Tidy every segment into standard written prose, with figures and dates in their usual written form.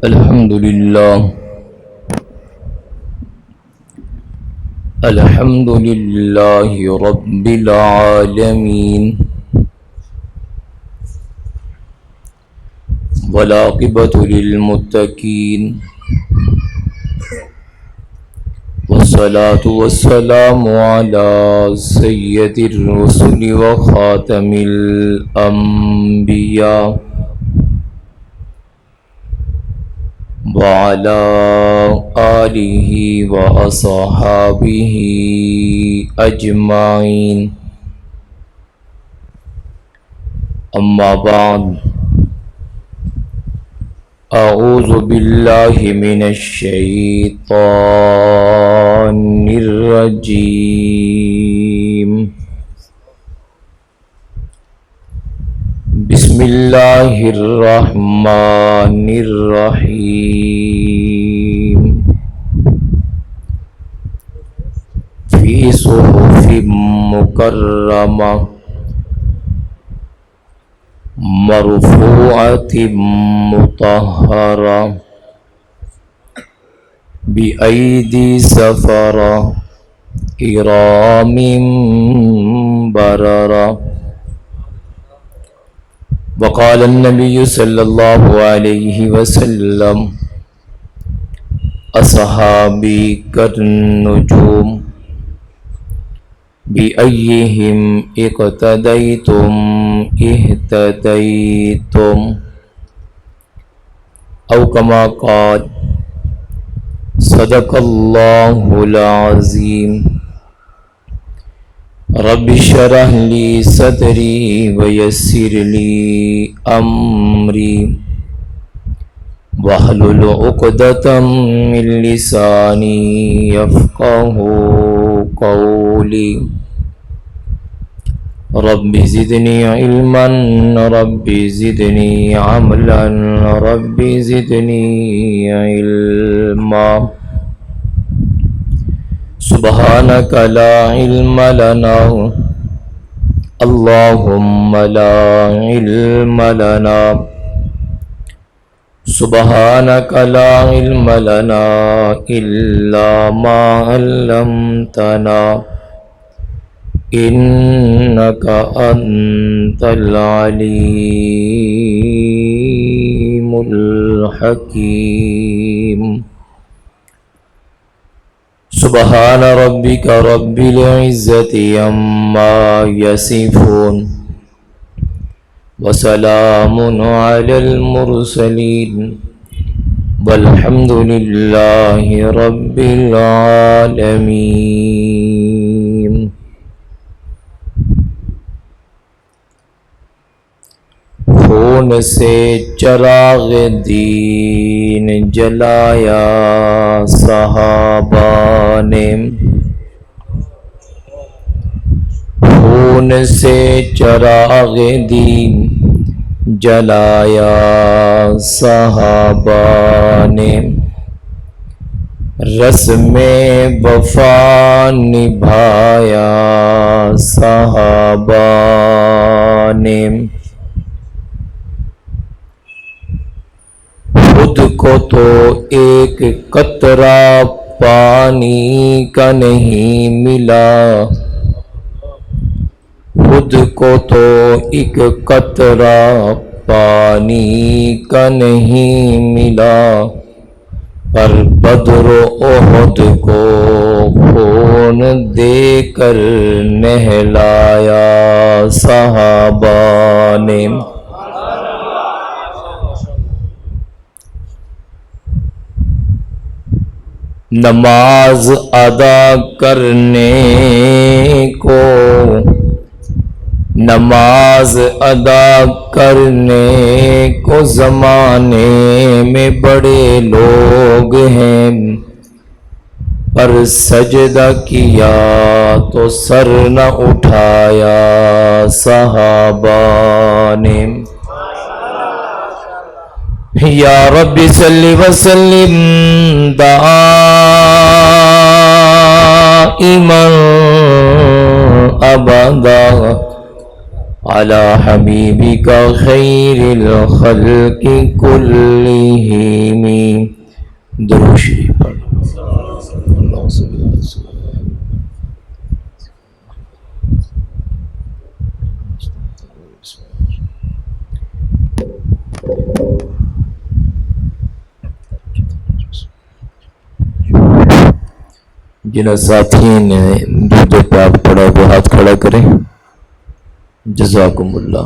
الحمد لله الحمد لله رب العالمين والعاقبة للمتقين والصلاة والسلام على سيد الرسل وخاتم الأنبياء وعلى آله وأصحابه أجمعين أما بعد أعوذ بالله من الشيطان الرجيم بسم الله الرحمن الرحيم في صحف مكرمة مرفوعة مطهرة بأيدي سفرة كرام بررة. وقال النبي صلى الله عليه وسلم أصحابي كالنجوم بأيهم اقتديتم اهتديتم أو كما قال صدق الله العظيم. رب اشرح لي صدري ويسر لي أمري واحلل عقدة من لساني يفقه قولي. رب زدني علما رب زدني عملا رب زدني علما. سبحانك لا علم لنا اللهم لا علم لنا سبحانك لا علم لنا إلا ما علمتنا إنك أنت العليم الحكيم. سبحان ربك رب العزة عما يصفون وسلام على المرسلين والحمد لله رب العالمين. خون سے چراغ دین جلایا صحابہ نے، خون سے چراغ دین جلایا صحابہ نے، رسم وفا نبھایا صحابہ نے، خود کو تو ایک قطرہ پانی کا نہیں ملا، خود کو تو ایک قطرہ پانی کا نہیں ملا، پر بدر و احد کو خون دے کر نہلایا صحابہ نے. نماز ادا کرنے کو، نماز ادا کرنے کو زمانے میں بڑے لوگ ہیں، پر سجدہ کیا تو سر نہ اٹھایا صحابہ نے. یا رب صلی وسلم دائما ابدا على حبيبك خير الخلق كلهم. درود شریف پڑھ. اللهم صل على سيدنا جن ساتھی نے درود پاک پڑھا وہ ہاتھ کھڑا کریں. جزاکم اللہ.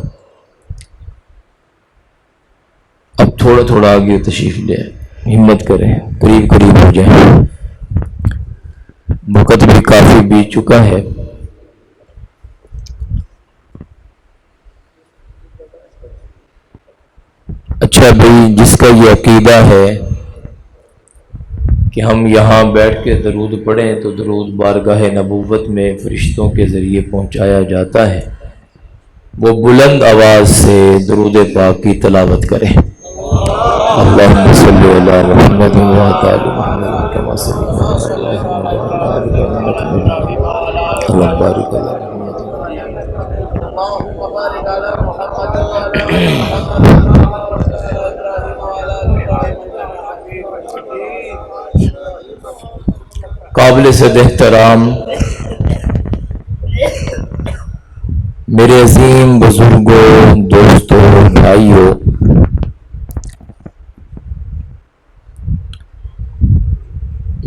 اب تھوڑا تھوڑا آگے تشریف لے آئیں. ہمت کریں, قریب قریب ہو جائیں. وقت بھی کافی بیت چکا ہے. اچھا بھائی, جس کا یہ عقیدہ ہے کہ ہم یہاں بیٹھ کے درود پڑھیں تو درود بارگاہ نبوت میں فرشتوں کے ذریعے پہنچایا جاتا ہے, وہ بلند آواز سے درود پاک کی تلاوت کریں. اللہم صلی علی محمد وعلی آل محمد کما صلیت علی ابراہیم اللہم بارک علی محمد. قابل صد احترام میرے عظیم بزرگوں, دوستوں, بھائیوں,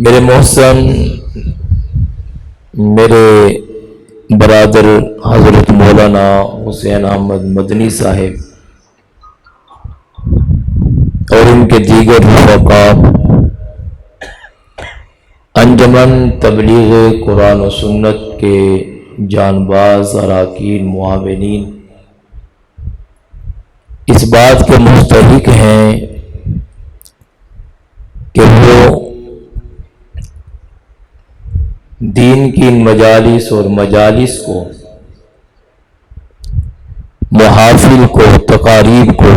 میرے محسن میرے برادر حضرت مولانا حسین احمد مدنی صاحب اور ان کے دیگر رفقاء, انجمن تبلیغ قرآن و سنت کے جانباز اراکین معاونین اس بات کے مستحق ہیں کہ وہ دین کی مجالس اور مجالس کو, محافل کو, تقاریب کو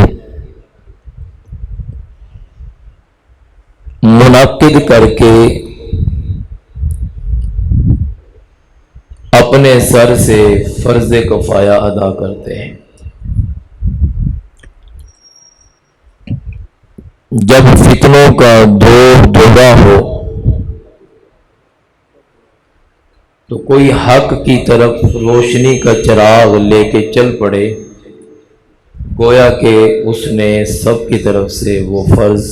منعقد کر کے اپنے سر سے فرض کفایہ ادا کرتے ہیں. جب فتنوں کا دورہ ہو تو کوئی حق کی طرف روشنی کا چراغ لے کے چل پڑے, گویا کہ اس نے سب کی طرف سے وہ فرض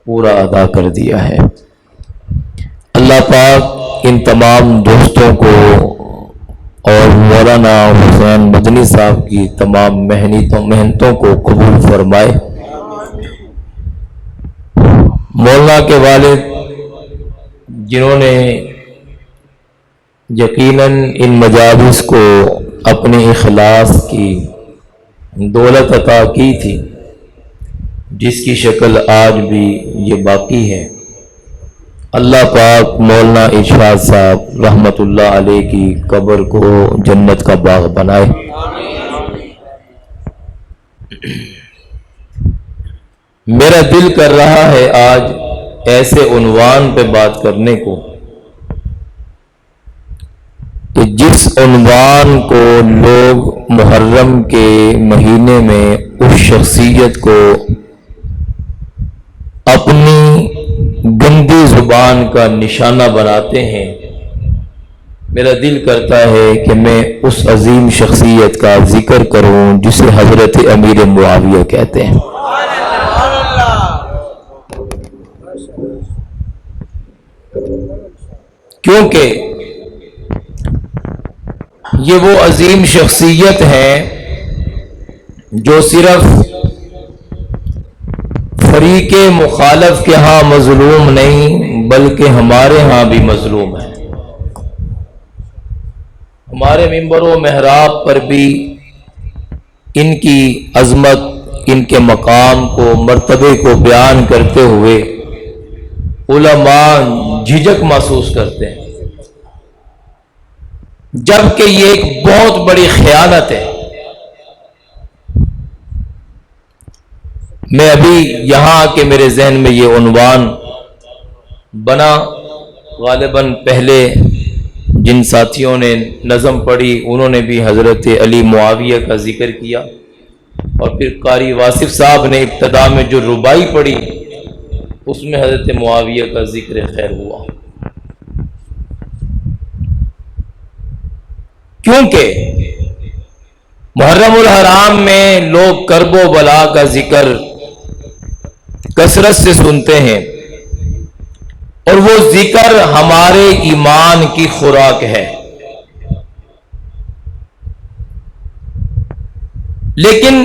پورا ادا کر دیا ہے. اللہ پاک ان تمام دوستوں کو اور مولانا حسین مدنی صاحب کی تمام محنتوں کو قبول فرمائے. مولانا کے والد جنہوں نے یقیناً ان مجالس کو اپنے اخلاص کی دولت عطا کی تھی, جس کی شکل آج بھی یہ باقی ہے. اللہ پاک مولانا ارشاد صاحب رحمت اللہ علیہ کی قبر کو جنت کا باغ بنائے. میرا دل کر رہا ہے آج ایسے عنوان پہ بات کرنے کو کہ جس عنوان کو لوگ محرم کے مہینے میں اس شخصیت کو اپنی گندی زبان کا نشانہ بناتے ہیں. میرا دل کرتا ہے کہ میں اس عظیم شخصیت کا ذکر کروں جسے حضرت امیر معاویہ کہتے ہیں. کیونکہ یہ وہ عظیم شخصیت ہے جو صرف فریق مخالف کے ہاں مظلوم نہیں بلکہ ہمارے ہاں بھی مظلوم ہے. ہمارے منبر و محراب پر بھی ان کی عظمت, ان کے مقام کو, مرتبے کو بیان کرتے ہوئے علماء جھجک محسوس کرتے ہیں, جبکہ یہ ایک بہت بڑی خیانت ہے. میں ابھی یہاں کے میرے ذہن میں یہ عنوان بنا, غالباً پہلے جن ساتھیوں نے نظم پڑھی انہوں نے بھی حضرت علی معاویہ کا ذکر کیا، اور پھر قاری واصف صاحب نے ابتدا میں جو ربائی پڑھی اس میں حضرت معاویہ کا ذکر خیر ہوا، کیونکہ محرم الحرام میں لوگ کرب و بلا کا ذکر کثرت سے سنتے ہیں، اور وہ ذکر ہمارے ایمان کی خوراک ہے، لیکن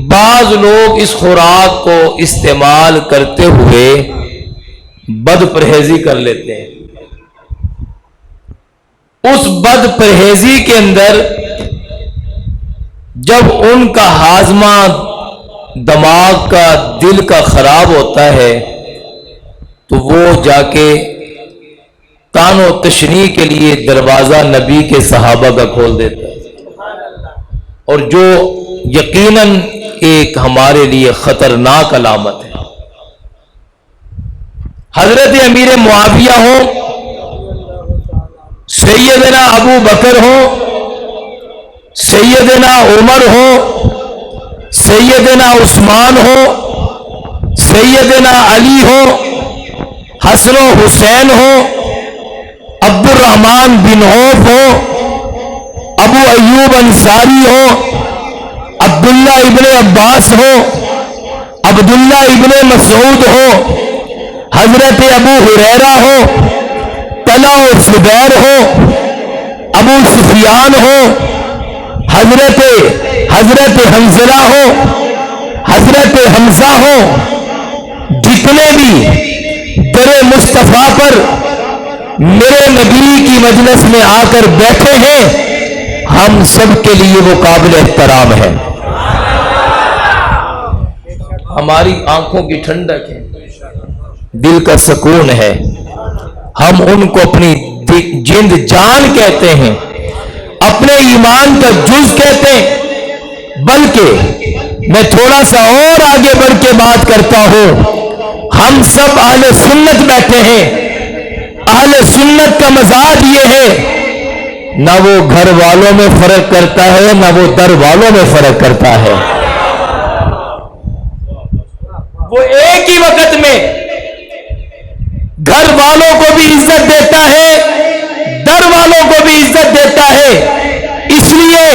بعض لوگ اس خوراک کو استعمال کرتے ہوئے بد پرہیزی کر لیتے ہیں۔ اس بد پرہیزی کے اندر جب ان کا ہاضمہ دماغ کا دل کا خراب ہوتا ہے تو وہ جا کے تان و تشنیع کے لیے دروازہ نبی کے صحابہ کا کھول دیتا ہے، اور جو یقیناً ایک ہمارے لیے خطرناک علامت ہے۔ حضرت امیر معاویہ ہوں، سیدنا ابو بکر ہوں، سیدنا عمر ہوں، سیدنا عثمان ہوں، سیدنا علی ہوں، حسن و حسین ہوں، عبد الرحمن بن عوف ہوں، ابو ایوب انصاری ہوں، عبداللہ ابن عباس ہوں، عبداللہ ابن مسعود ہوں، حضرت ابو ہریرہ ہوں، طلحہ و زبیر ہوں، ابو سفیان ہوں، حضرت حنظلہ ہوں، حضرت حمزہ ہوں، جتنے بھی در مصطفیٰ پر میرے نبی کی مجلس میں آ کر بیٹھے ہیں، ہم سب کے لیے وہ قابل احترام ہے، ہماری آنکھوں کی ٹھنڈک ہے، دل کا سکون ہے، ہم ان کو اپنی جند جان کہتے ہیں، اپنے ایمان کا جز کہتے ہیں۔ بلکہ میں تھوڑا سا اور آگے بڑھ کے بات کرتا ہوں، ہم سب اہل سنت بیٹھے ہیں، اہل سنت کا مزاج یہ ہے، نہ وہ گھر والوں میں فرق کرتا ہے نہ وہ در والوں میں فرق کرتا ہے، وہ ایک ہی وقت میں گھر والوں کو بھی عزت دیتا ہے، در والوں کو بھی عزت دیتا ہے۔ اس لیے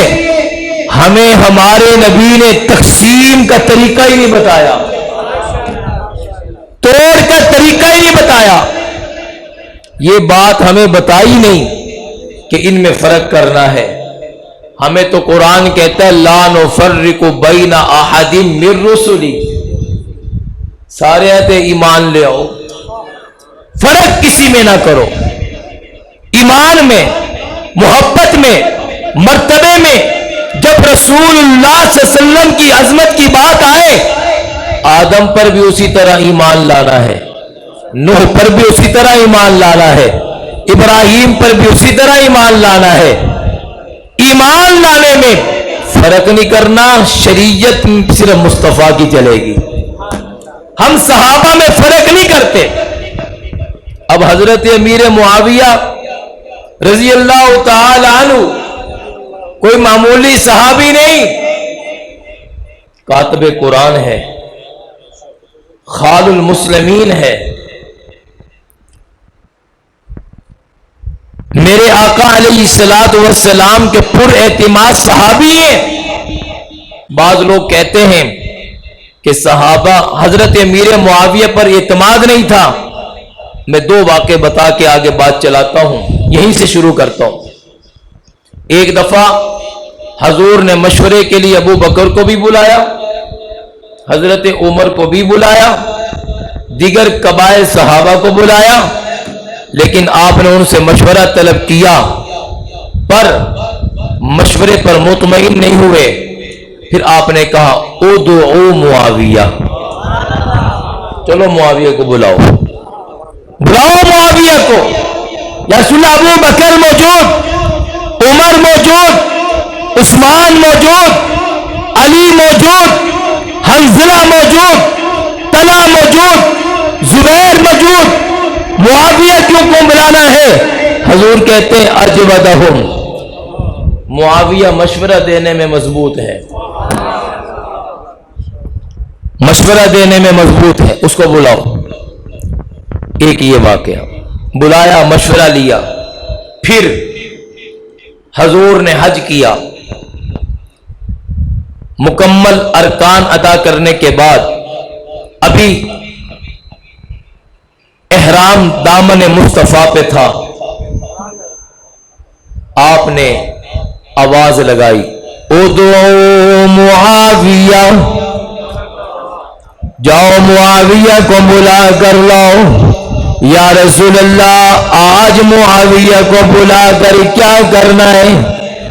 ہمیں ہمارے نبی نے تقسیم کا طریقہ ہی نہیں بتایا، توڑ کا طریقہ ہی نہیں بتایا، یہ بات ہمیں بتائی نہیں کہ ان میں فرق کرنا ہے۔ ہمیں تو قرآن کہتا ہے لا نفرق بین احد من رسلی، سارے آتے ایمان لے آؤ، فرق کسی میں نہ کرو، ایمان میں، محبت میں، مرتبے میں۔ جب رسول اللہ صلی اللہ علیہ وسلم کی عظمت کی بات آئے، آدم پر بھی اسی طرح ایمان لانا ہے، نوح پر بھی اسی طرح ایمان لانا ہے، ابراہیم پر بھی اسی طرح ایمان لانا ہے۔ ایمان لانے میں فرق نہیں کرنا، شریعت صرف مصطفیٰ کی چلے گی، ہم صحابہ میں فرق نہیں کرتے۔ اب حضرت امیر معاویہ رضی اللہ تعالی عنہ کوئی معمولی صحابی نہیں، کاتب قرآن ہے، خال المسلمین ہے، میرے آقا علیہ الصلوۃ والسلام کے پر اعتماد صحابی ہیں۔ بعض لوگ کہتے ہیں کہ صحابہ حضرت امیر معاویہ پر اعتماد نہیں تھا۔ میں دو واقعے بتا کے آگے بات چلاتا ہوں، یہیں سے شروع کرتا ہوں۔ ایک دفعہ حضور نے مشورے کے لیے ابو بکر کو بھی بلایا، حضرت عمر کو بھی بلایا، دیگر کبائر صحابہ کو بلایا، لیکن آپ نے ان سے مشورہ طلب کیا، پر مشورے پر مطمئن نہیں ہوئے۔ پھر آپ نے کہا ادعو معاویہ، چلو معاویہ کو بلاؤ، بلاؤ معاویہ کو۔ یا رسول اللہ، ابو بکر موجود، عمر موجود، عثمان موجود، علی موجود، حنظلہ موجود، طلحہ موجود، زبیر موجود، معاویہ کیوں کو بلانا ہے؟ حضور کہتے ہیں اجودہم، معاویہ مشورہ دینے میں مضبوط ہے، مشورہ دینے میں مضبوط ہے، اس کو بلاؤ۔ ایک یہ واقعہ، بلایا، مشورہ لیا، پھر حضور نے حج کیا، مکمل ارکان ادا کرنے کے بعد ابھی احرام دامن مصطفیٰ پہ تھا، آپ نے آواز لگائی، ادعو معاویہ، جاؤ معاویہ کو بلا کر لاؤ۔ یا رسول اللہ، آج معاویہ کو بلا کر کیا کرنا ہے؟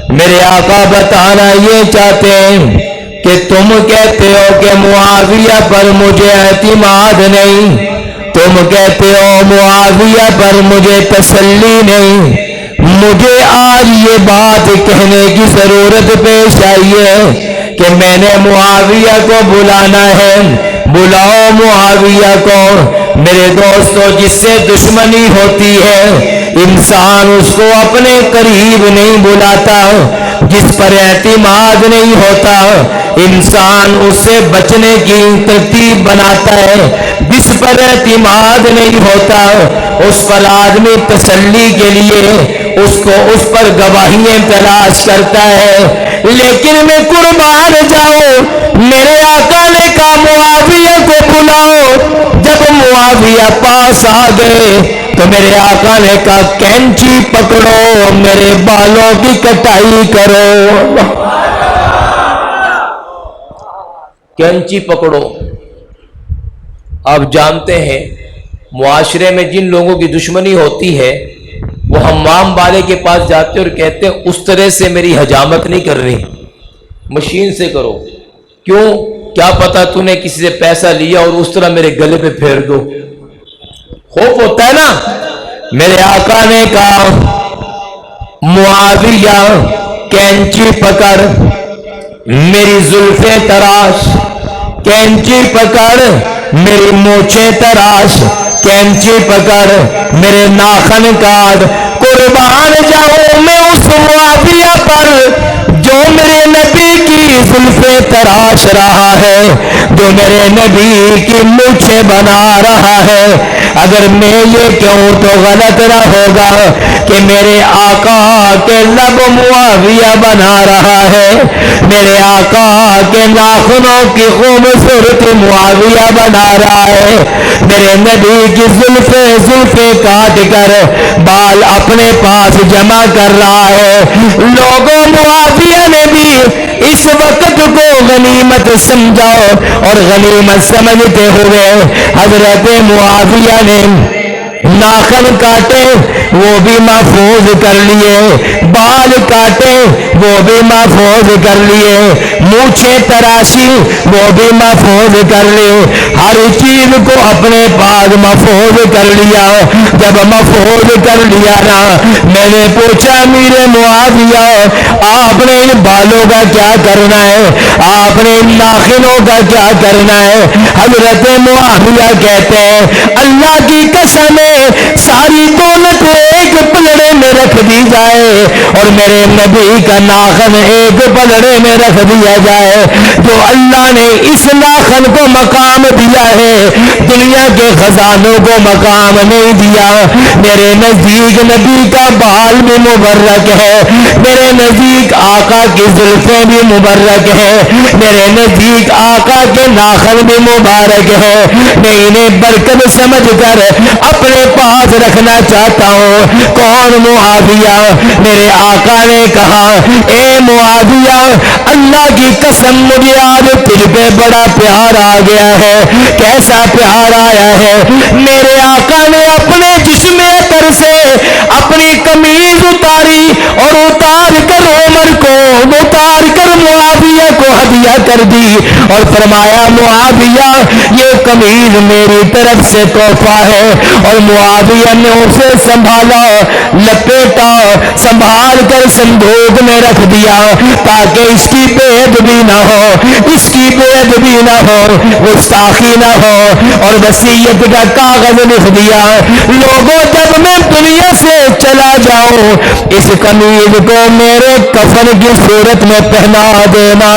میرے آقا بتانا یہ چاہتے ہیں کہ تم کہتے ہو کہ معاویہ پر مجھے اعتماد نہیں، تم کہتے ہو معاویہ پر مجھے تسلی نہیں، مجھے آج یہ بات کہنے کی ضرورت پیش آئی ہے کہ میں نے معاویہ کو بلانا ہے، بلاؤ معاویہ کو۔ میرے دوستو، جس سے دشمنی ہوتی ہے انسان اس کو اپنے قریب نہیں بلاتا، جس پر اعتماد نہیں ہوتا انسان اس سے بچنے کی ترتیب بناتا ہے، جس پر اعتماد نہیں ہوتا اس پر آدمی تسلی کے لیے اس پر گواہیاں تلاش کرتا ہے۔ لیکن میں قربان جاؤں، میرے آقا نے کہا معاویہ کو بلاؤ۔ جب معاویہ پاس آ گئے تو میرے آقا نے کہا کینچی پکڑو، میرے بالوں کی کٹائی کرو۔ کینچی پکڑو۔ آپ جانتے ہیں معاشرے میں جن لوگوں کی دشمنی ہوتی ہے وہ حمام والے کے پاس جاتے اور کہتے ہیں اس طرح سے میری حجامت نہیں کر رہی، مشین سے کرو۔ کیوں؟ کیا پتا تو نے کسی سے پیسہ لیا اور اس طرح میرے گلے پہ پھیر دو، خوف ہوتا ہے نا۔ میرے آقا نے کہا معاویہ کینچی پکڑ، میری زلفیں تراش، کینچی پکڑ، میری مونچھیں تراش، کینچی پکڑ، میرے ناخن کاٹ۔ قربان جاؤں میں اس معاویہ پر جو میرے نبی کی زلفیں تراش رہا ہے، جو میرے نبی کی مونچھیں بنا رہا ہے۔ اگر میں یہ کہوں تو غلط نہ ہوگا کہ میرے آقا کے لب معاویہ بنا رہا ہے، میرے آقا کے ناخنوں کی خوبصورتی معاویہ بنا رہا ہے، میرے نبی کی زلفیں کاٹ کر بال اپنے پاس جمع کر رہا ہے۔ لوگوں، معاویہ نے بھی اس وقت کو غنیمت سمجھا اور غنیمت سمجھتے ہوئے حضرت معاویہ نے ناخن کاٹے وہ بھی محفوظ کر لیے، بال کاٹے وہ بھی محفوظ کر لیے، مونچھیں تراشی وہ بھی محفوظ کر لی، ہر چیز کو اپنے پاس محفوظ کر لیا۔ جب محفوظ کر لیا نا، میں نے پوچھا امیر معاویہ آپ نے ان بالوں کا کیا کرنا ہے، آپ نے ان ناخنوں کا کیا کرنا ہے؟ حضرت معاویہ کہتے ہیں اللہ کی قسم ساری دولت ایک پلڑے میں رکھ دی جائے اور میرے نبی کا ناخن ایک پلڑے میں رکھ دیا جائے، جو اللہ نے اس ناخن کو مقام دیا ہے دنیا کے خزانوں کو مقام نہیں دیا۔ میرے نزدیک نبی کا بال بھی مبرک ہے، میرے نزدیک آقا کی زلفیں بھی مبرک ہے، میرے نزدیک آقا کے ناخن بھی مبارک ہے۔ میں انہیں برکت سمجھ کر اپنے پاس رکھنا چاہتا ہوں۔ کون؟ معاویہ۔ میرے آقا نے کہا اے معاویہ اللہ کی قسم مجھے آج تجھ پہ بڑا پیار آ گیا ہے۔ کیسا پیار آیا ہے؟ میرے آقا نے اپنے جسم اطہر سے اپنی قمیض اتاری اور اتار کر عمر کو، اتار کر معاویہ کو ہدیہ مہیا کر دی اور فرمایا معاویہ یہ قمیض میری طرف سے تحفہ ہے، اور معاویہ نے اسے سنبھالا، لپیٹا، سنبھال کر صندوق میں رکھ دیا تاکہ اس کی بے ادبی نہ ہو، اس کی بے ادبی نہ ہو، گستاخی نہ ہو، اور وصیت کا کاغذ لکھ دیا، لوگوں جب میں دنیا سے چلا جاؤں اس قمیض کو میرے کفن کی صورت میں پہنا دینا۔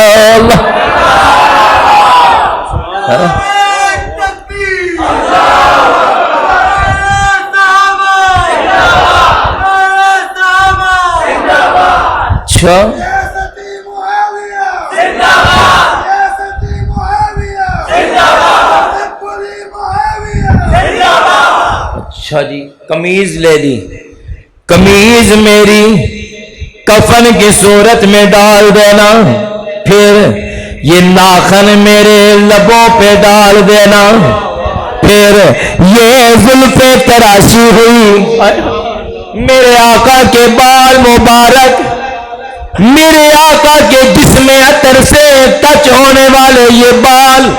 اچھا اچھا جی، قمیض لے لی، قمیض میری کفن کی صورت میں ڈال دینا، پھر یہ ناخن میرے لبوں پہ ڈال دینا، پھر یہ زلفیں تراشی ہوئی میرے آقا کے بال مبارک، میرے آقا کے جسم عطر سے ٹچ ہونے والے یہ بال۔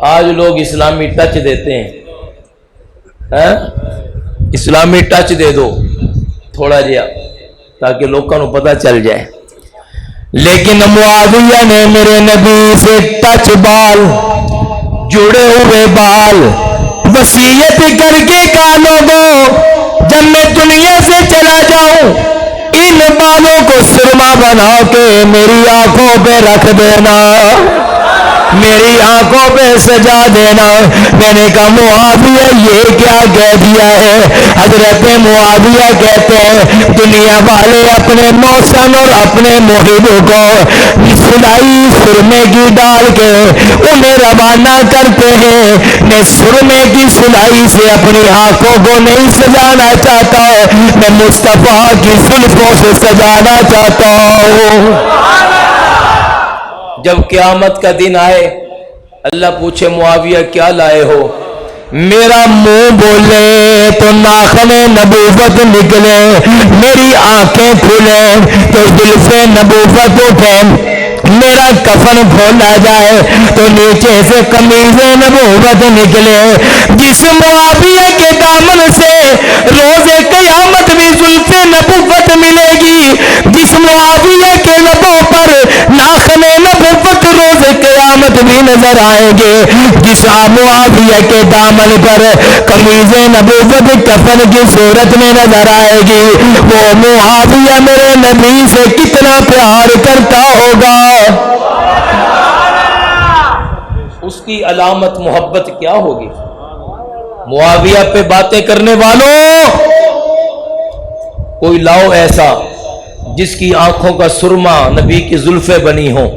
آج لوگ اسلامی ٹچ دیتے ہیں، اسلامی ٹچ دے دو تھوڑا جہا تاکہ لوگوں کو پتہ چل جائے، لیکن معاویہ نے میرے نبی سے ٹچ بال، جڑے ہوئے بال، وصیت کر کے کہا لوگوں جب میں دنیا سے چلا جاؤں ان بالوں کو سرما بنا کے میری آنکھوں پہ رکھ دینا، میری آنکھوں پہ سجا دینا۔ میں نے کہا معاویہ یہ کیا کہہ دیا ہے؟ حضرت معاویہ کہتے ہیں دنیا والے اپنے موسم اور اپنے محب کو سلائی سرمے کی ڈال کے انہیں روانہ کرتے ہیں، میں سرمے کی سلائی سے اپنی آنکھوں کو نہیں سجانا چاہتا، میں مصطفیٰ کی زلفوں سے سجانا چاہتا ہوں۔ جب قیامت کا دن آئے اللہ پوچھے معاویہ کیا لائے ہو؟ میرا منہ بولے تو ناخن نبوت نکلے، میری آنکھیں کھلے تو زلف نبوت اٹھے، میرا کفن کھولا جائے تو نیچے سے قمیض نبوت نکلے۔ جس معاویہ کے دامن سے روز قیامت بھی زلف نبوت ملے گی، جس معاویہ کے لبوں پر ناخن نبوت روز قیامت بھی نظر آئے گے، جس معاویہ کے دامن پر قمیض نبوت کفن کی صورت میں نظر آئے گی، وہ معاویہ میرے نبی سے کتنا پیار کرتا ہوگا۔ اس کی علامت محبت کیا ہوگی؟ معاویہ پہ باتیں کرنے والوں کوئی لاؤ ایسا جس کی آنکھوں کا سرما نبی کی زلفیں بنی ہوں،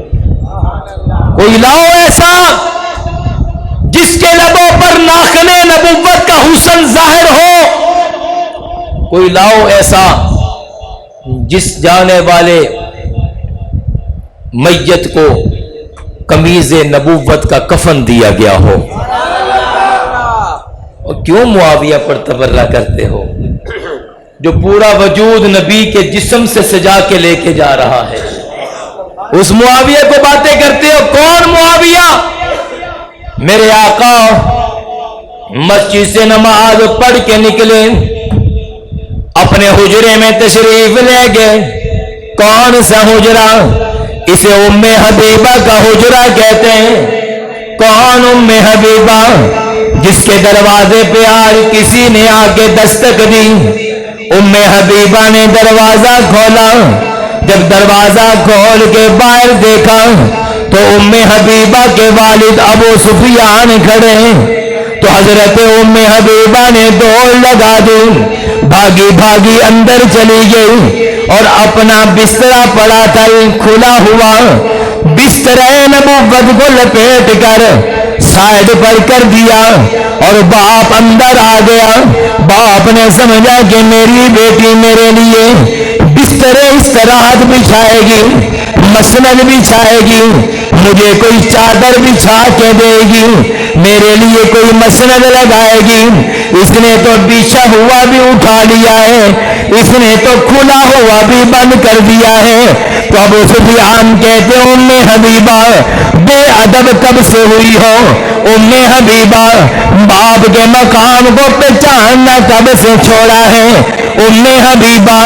کوئی لاؤ ایسا جس کے لبوں پر ناخن نبوت کا حسن ظاہر ہو، کوئی لاؤ ایسا جس جانے والے میت کو قمیض نبوت کا کفن دیا گیا ہو۔ اور کیوں معاویہ پر تبرہ کرتے ہو جو پورا وجود نبی کے جسم سے سجا کے لے کے جا رہا ہے؟ اس معاویہ کو باتیں کرتے ہو، کون معاویہ؟ میرے آقا مسجد سے نماز پڑھ کے نکلے، اپنے حجرے میں تشریف لے گئے۔ کون سا حجرہ؟ اسے ام حبیبہ کا حجرہ کہتے ہیں۔ کون ام حبیبہ؟ جس کے دروازے پہ آج کسی نے آ کے دستک دی۔ ام حبیبہ نے دروازہ کھولا، جب دروازہ کھول کے باہر دیکھا تو ام حبیبہ کے والد ابو سفیان کھڑے ہیں، تو حضرت ام حبیبہ نے دوڑ لگا دی، بھاگی بھاگی اندر چلی گئی اور اپنا بسترا پڑا تھا کھلا ہوا، بستر نبوت کو لپیٹ کر سائڈ پر کر دیا اور باپ اندر آ گیا۔ باپ نے سمجھا کہ میری بیٹی میرے لیے بستر استراحت بچھائے گی، مسند بچھائے گی، مجھے کوئی چادر بچھا کے دے گی، میرے لیے کوئی مسند لگائے گی۔ اس نے تو بچھا ہوا بھی اٹھا لیا ہے، اس نے تو کھلا ہوا بھی بند کر دیا ہے۔ تو ابو سفیان کہتے ام حبیبہ بے ادب کب سے ہوئی ہو؟ ام حبیبہ باپ کے مقام کو پہچاننا کب سے چھوڑا ہے؟ ام حبیبہ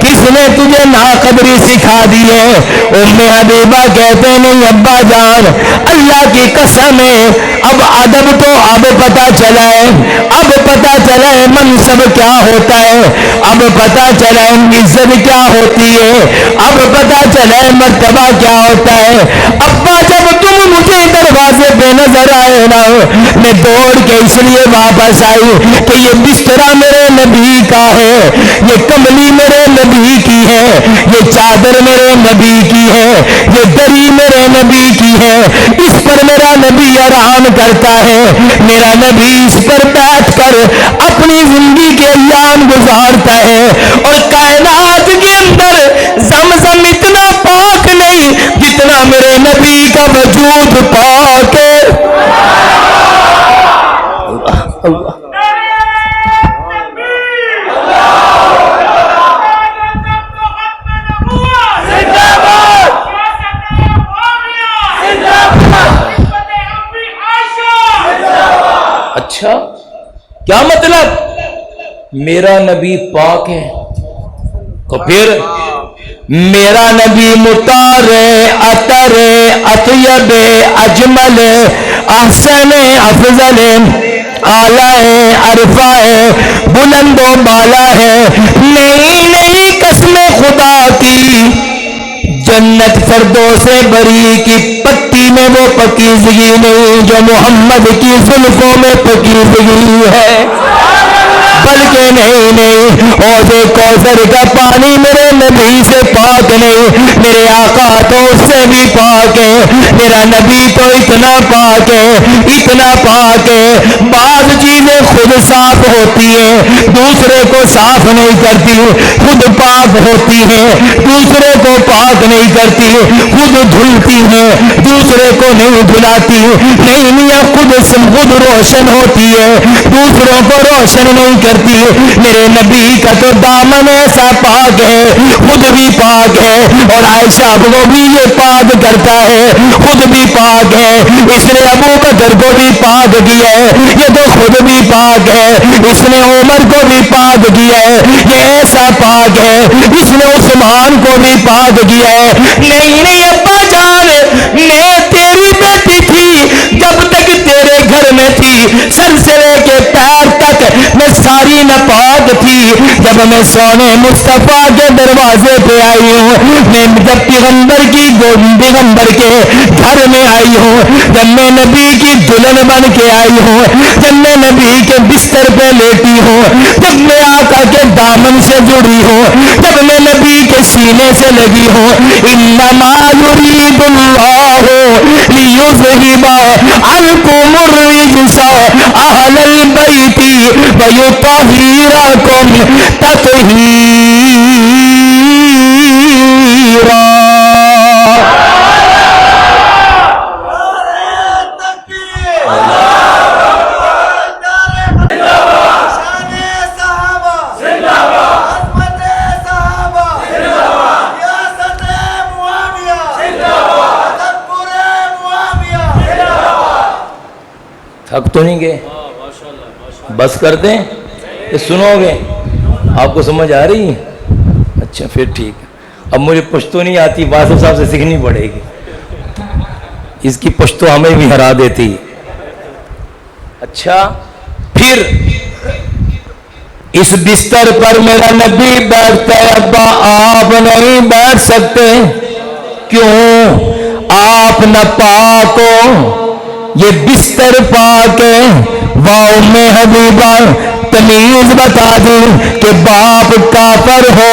کس نے تجھے ناقدری سکھا دی ہے؟ ام حبیبہ کہتے نہیں ابا جان، اللہ کی قسم ہے اب ادب تو اب پتہ چلا ہے، اب پتہ چلا ہے منصب کیا ہوتا ہے، اب پتہ چلا ہے عزت کیا ہوتی ہے، اب پتہ چلا ہے مرتبہ کیا ہوتا ہے۔ ابا جب تم مجھے دروازے پہ نظر آئے نا، میں دوڑ کے اس لیے واپس آئی کہ یہ بسترا میرے نبی کا ہے، یہ کملی میرے نبی کی ہے، یہ چادر میرے نبی کی ہے، یہ دری میرے نبی کی ہے، اس پر میرا نبی آرام کرتا ہے، میرا نبی اس پر بیٹھ کر اپنی زندگی کے ایام گزارتا ہے۔ اور کائنات کے اندر زمزم اتنا پاک نہیں جتنا میرے نبی کا وجود پاک ہے۔ اللہ اچھا کیا مطلب؟ میرا نبی پاک ہے تو پھر میرا نبی مطار اطر اطیب اجمل احسن افضل اعلی عرفہ ہے، بلند و بالا ہے، نہیں قسم خدا کی جنت فردوس بری کی پتی میں وہ پکیزگی نہیں جو محمد کی زلفوں میں پکیزگی ہے، بلکہ نہیں اوزے کوثر کا پانی میرے نبی سے پاک نہیں، میرے آقا تو اس سے بھی پاک ہے، میرا نبی تو اتنا پاک ہے، اتنا پاک ہے، بعض چیزیں خود صاف ہوتی ہیں دوسرے کو صاف نہیں کرتی، خود پاک ہوتی ہیں دوسرے کو پاک نہیں کرتی، خود دھلتی ہیں دوسرے کو نہیں دھلاتی، نہیں میاں خود روشن ہوتی ہے دوسروں کو روشن نہیں کرتی۔ میرے نبی کا تو دامن ایسا پاک ہے، خود بھی پاک ہے اور عائشہ کو بھی یہ پاک کرتا ہے، خود بھی پاک ہے، اس نے ابو بکر کو بھی پاک کیا ہے، یہ تو خود بھی پاک ہے، اس نے عمر کو بھی پاک کیا ہے، یہ ایسا پاک ہے، اس نے عثمان کو بھی پاک کیا ہے۔ نہیں ابا جان، میں تیری بیٹی تھی جب تک تیرے گھر میں تھی، سر سے لے کے پیر تک میں ساری ناپاک تھی، جب میں سونے مصطفیٰ کے دروازے پہ آئی ہوں، میں جب پیغمبر کے گھر میں آئی ہوں، جب میں نبی کی دلہن بن کے آئی ہوں، جب میں نبی کے بستر پہ لیٹی ہوں، جب میں آقا کے دامن سے جڑی ہوں، جب میں نبی کے سینے سے لگی ہوں، انما یرید اللہ لیذہب عنکم الرجس اہل البیت ویطہرکم تطہیرا۔ تھک تو نہیں گئے؟ بس کر دیں کہ سنو گے؟ آپ کو سمجھ آ رہی ہے؟ اچھا پھر ٹھیک ہے۔ اب مجھے پشتو نہیں آتی، واصف صاحب سے سیکھنی پڑے گی، اس کی پشتو ہمیں بھی ہرا دیتی۔ اچھا پھر اس بستر پر میرا نبی بیٹھتا ہے، ابا آپ نہیں بیٹھ سکتے، کیوں؟ آپ نہ پاک ہو، یہ بستر پاک ہے۔ واؤ میں حبیبہ تمیز بتا دی کہ باپ کافر ہو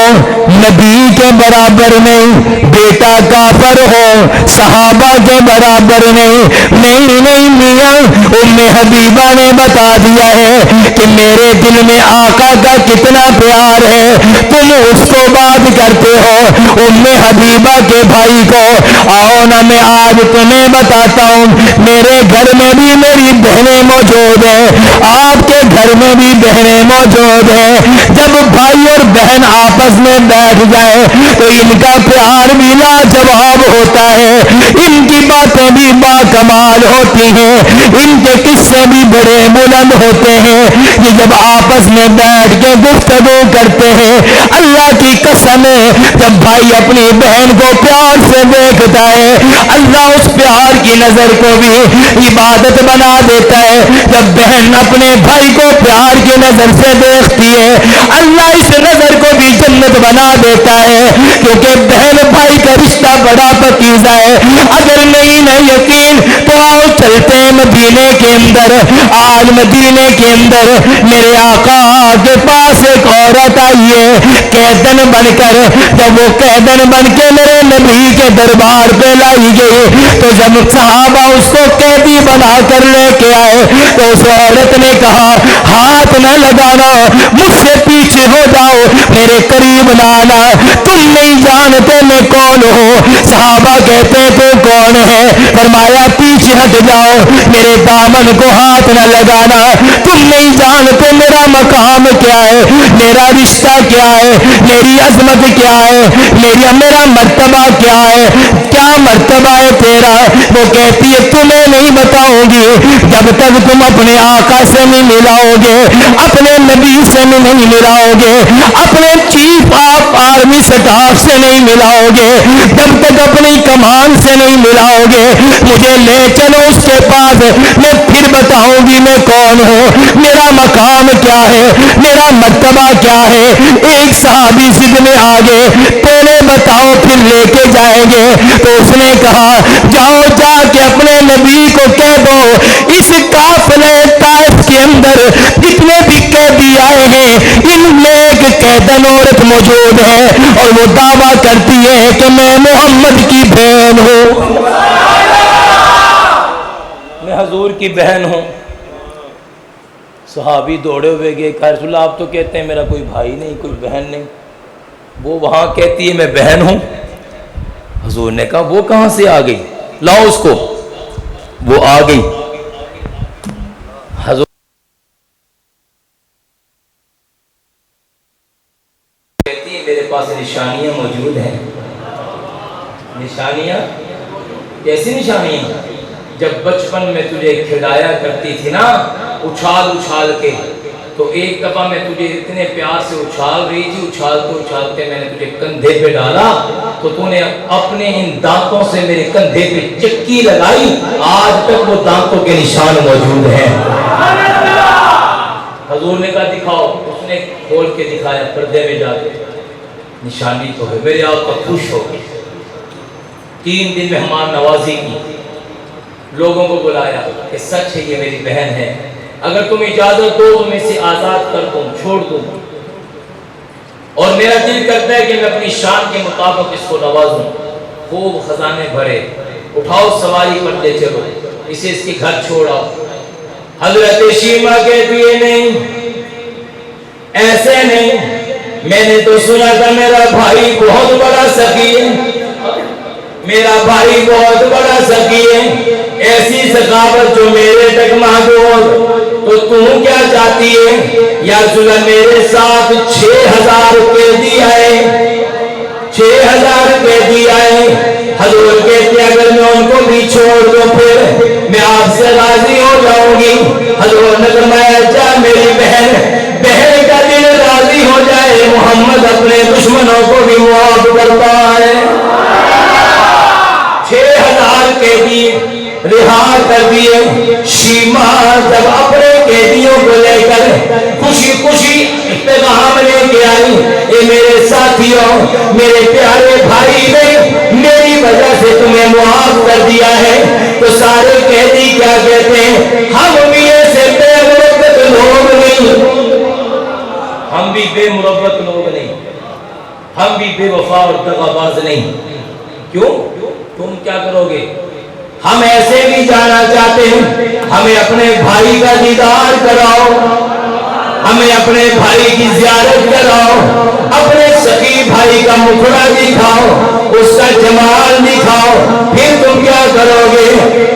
نبی کے برابر نہیں، بیٹا کافر ہو صحابہ کے برابر نہیں میاں، ام حبیبہ نے بتا دیا ہے کہ میرے دل میں آقا کا کتنا پیار ہے، تم اس کو بات کرتے ہو ام حبیبہ کے بھائی کو۔ آؤ نا میں آج تمہیں بتاتا ہوں، میرے گھر میں بھی میری بہنیں موجود ہیں، آپ کے گھر میں بھی بہنیں موجود ہیں، جب بھائی اور بہن آپس میں بیٹھ بیٹھ جائے تو ان کا پیار بھی لاجواب ہوتا ہے، ان کی باتیں بھی باکمال ہوتی ہیں، ان کے قصے بھی بڑے بلند ہوتے ہیں۔ یہ جب آپس میں بیٹھ کے گفتگو کرتے ہیں، اللہ کی قسم ہے جب بھائی اپنی بہن کو پیار سے دیکھتا ہے، اللہ اس پیار کی نظر کو بھی عبادت بنا دیتا ہے۔ جب بہن اپنے بھائی کو پیار کی نظر سے دیکھتی ہے، اللہ اس نظر کو بھی جنت بنا دیتا ہے، کیونکہ بہن بھائی کا رشتہ بڑا پاکیزہ ہے۔ اگر نہیں ہے یقین تو آؤ چلتے ہیں مدینے کے اندر۔ آج مدینے کے اندر میرے آقا کے پاس ایک عورت آئی ہے قیدن بن کر۔ جب وہ قیدن بن کے میرے نبی کے دربار پہ لائی گئی تو جب صحابہ اس کو قیدی بنا کر لے کے آئے تو اس عورت نے کہا ہاتھ نہ لگانا، مجھ سے پیچھے ہو جاؤ، میرے قریب نہ آنا، تم نہیں جانتے میں کون ہوں۔ صحابہ کہتے تو کون ہے؟ فرمایا پیچھے ہٹ جاؤ، میرے دامن کو ہاتھ نہ لگانا، تم نہیں جانتے میرا مقام کیا ہے، میرا رشتہ کیا ہے، میری عظمت کیا ہے، میرا مرتبہ کیا ہے، کیا مرتبہ ہے تیرا؟ وہ کہتی ہے تمہیں نہیں بتاؤں گی جب تک تم اپنے آقا سے نہیں ملاؤ گے، اپنے نبی سے نہیں ملاؤ گے، اپنے چیف آف آرمی سٹاف سے نہیں ملاؤ گے، جب تک اپنی کمان سے نہیں ملاؤ گے، مجھے لے چلو اس کے پاس، میں پھر بتاؤں گی میں کون ہوں، میرا مقام کیا ہے، میرا مرتبہ کیا ہے۔ ایک صحابی ضد میں آ گئے، پہلے بتاؤ پھر لے کے جائیں گے۔ تو اس نے کہا جاؤ جا کے اپنے نبی کو کہہ دو اس قافلے طائف کے اندر جتنے بھی قیدی آئے ہیں ان میں ایک قیدن عورت موجود ہے اور وہ دعویٰ کرتی ہے کہ میں محمد کی بہن ہوں، میں حضور کی بہن ہوں۔ صحابی دوڑے ہوئے گئے کہ رسول اللہ آپ تو کہتے ہیں میرا کوئی بھائی نہیں، کوئی بہن نہیں، وہ وہاں کہتی ہے میں بہن ہوں۔ حضور نے کہا وہ کہاں سے آ گئی، لاؤ اس کو۔ وہ آ گئی، حضور کہتی ہے میرے پاس نشانیاں موجود ہیں۔ نشانیاں؟ کیسی نشانیاں؟ جب بچپن میں تجھے کھلایا کرتی تھی نا اچھال اچھال کے، تو ایک دفعہ میں تجھے اتنے پیار سے اچھال رہی تھی، اچھالتے اچھالتے میں نے تجھے کندھے پہ ڈالا تو تو نے اپنے ان دانتوں سے میرے کندھے پہ چکی لگائی، آج تک وہ دانتوں کے نشان موجود ہیں۔ حضور نے کہا دکھاؤ، اس نے کھول کے دکھایا پردے میں جا کے، نشانی تو ہے۔ میرے آقا خوش ہو گئے، 3 دن مہمان نوازی کی، لوگوں کو بلایا کہ سچ ہے یہ میری بہن ہے، اگر تم اجازت دو تو میں اسے آزاد کر دوں، چھوڑ دوں، اور میرا دل کرتا ہے کہ میں اپنی شان کے مطابق اس کو نوازوں، خوب خزانے بھرے، اٹھاؤ سواری پر لے چلو، اسے اس کے گھر چھوڑاؤ۔ حضرت شیما کہتی ہے نہیں، ایسے نہیں، میں نے تو سنا تھا میرا بھائی بہت بڑا سخی ہے، میرا بھائی بہت بڑا سخی ہے، ایسی سخاوت جو میرے تک محدود، تو تم کیا چاہتی ہے؟ یا رسول اللہ میرے ساتھ 6000 قیدی آئے، 6000 قیدی آئے۔ حضور کہتے ہیں اگر میں ان کو بھی چھوڑ دوں پھر میں آپ سے راضی ہو جاؤں گی۔ حضور نے فرمایا جا میری بہن کا دل راضی ہو جائے، محمد اپنے دشمنوں کو بھی معاف کرتا ہے۔ 6000 قیدی رہا کر دیے۔ شیما جب اپنے قیدیوں کو لے کر خوشی خوشی پیغام لے کے آئی، اے میرے ساتھیوں، میرے پیارے بھائی نے میری وجہ سے تمہیں معاف کر دیا ہے، تو سارے قیدی کیا کہتے ہیں؟ ہم بھی ایسے بے مربت لوگ نہیں، ہم بھی بے مربت لوگ نہیں، ہم بھی بے وفا اور دغاباز نہیں۔ کیوں؟ تم کیا کرو گے؟ ہم ایسے بھی جانا چاہتے ہیں، ہمیں اپنے بھائی کا دیدار کراؤ، ہمیں اپنے بھائی کی زیارت کراؤ، اپنے سخی بھائی کا مکھڑا دکھاؤ، اس کا جمال دکھاؤ، پھر تم کیا کرو گے؟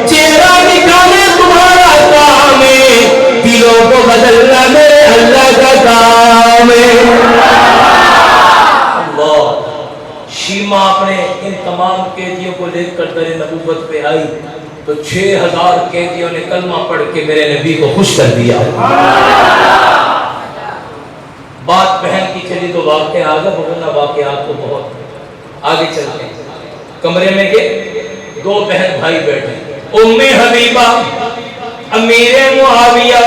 چہرہ دکھانے تمہارا کام ہے، دلوں کو بدلنا میرے اللہ کا کام ہے۔ اللہ چادر نبوت پہ آئی تو 6000 قیدیوں نے کلمہ پڑھ کے میرے نبی کو خوش کر دیا. بات بہن کی چلی تو واقعہ آگے ورنہ واقعات تو بہت آگے چلتے ہیں. کمرے میں گئے, 2 بہن بھائی بیٹھے, ام حبیبہ امیر معاویہ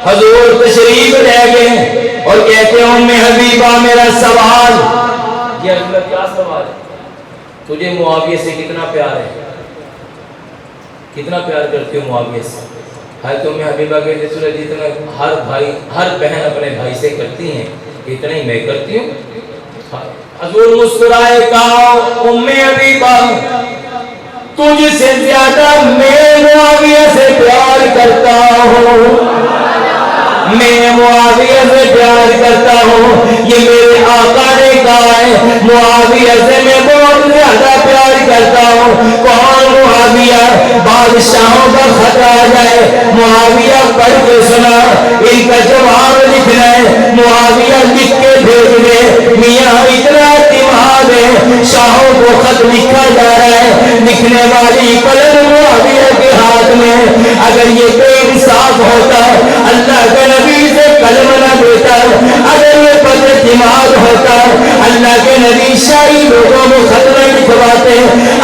حضور تشریف لے گئے اور کہتے ہیں ام حبیبہ میرا سوال. یہ اللہ کیا سوال ہے؟ تجھے معاویہ سے کتنا پیار ہے؟ کتنا پیار کرتے ہو معاویہ سے؟ حضرت ام حبیبہ کہتے ہیں جتنا ہر بھائی ہر بہن اپنے بھائی سے کرتی ہیں اتنا ہی میں کرتی ہوں. حضور مسکرائے کہا ام حبیبہ تجھ سے زیادہ میں معاویہ سے پیار کرتا ہوں, میں معاویہ سے پیار کرتا ہوں. یہ میرے آقا نے کہا ہے معاویہ سے میں بہت زیادہ پیار کرتا ہوں. کون معاویہ؟ بادشاہوں کا خط آ جائے, معاویہ پڑھ کے سنا, ان کا جواب لکھنا ہے, معاویہ لکھ کے بھیج دے. میاں اتنا اعتماد ہے, شاہوں کو خط لکھا جا رہا ہے, لکھنے والی قلم معاویہ کے ہاتھ میں. اگر یہ بے انصاف ہوتا اللہ کے نبی سے قلم نہ دیتا, اگر یہ بد اعتماد ہوتا اللہ کے نبی شاہی لوگوں کو خط نہ لکھواتے,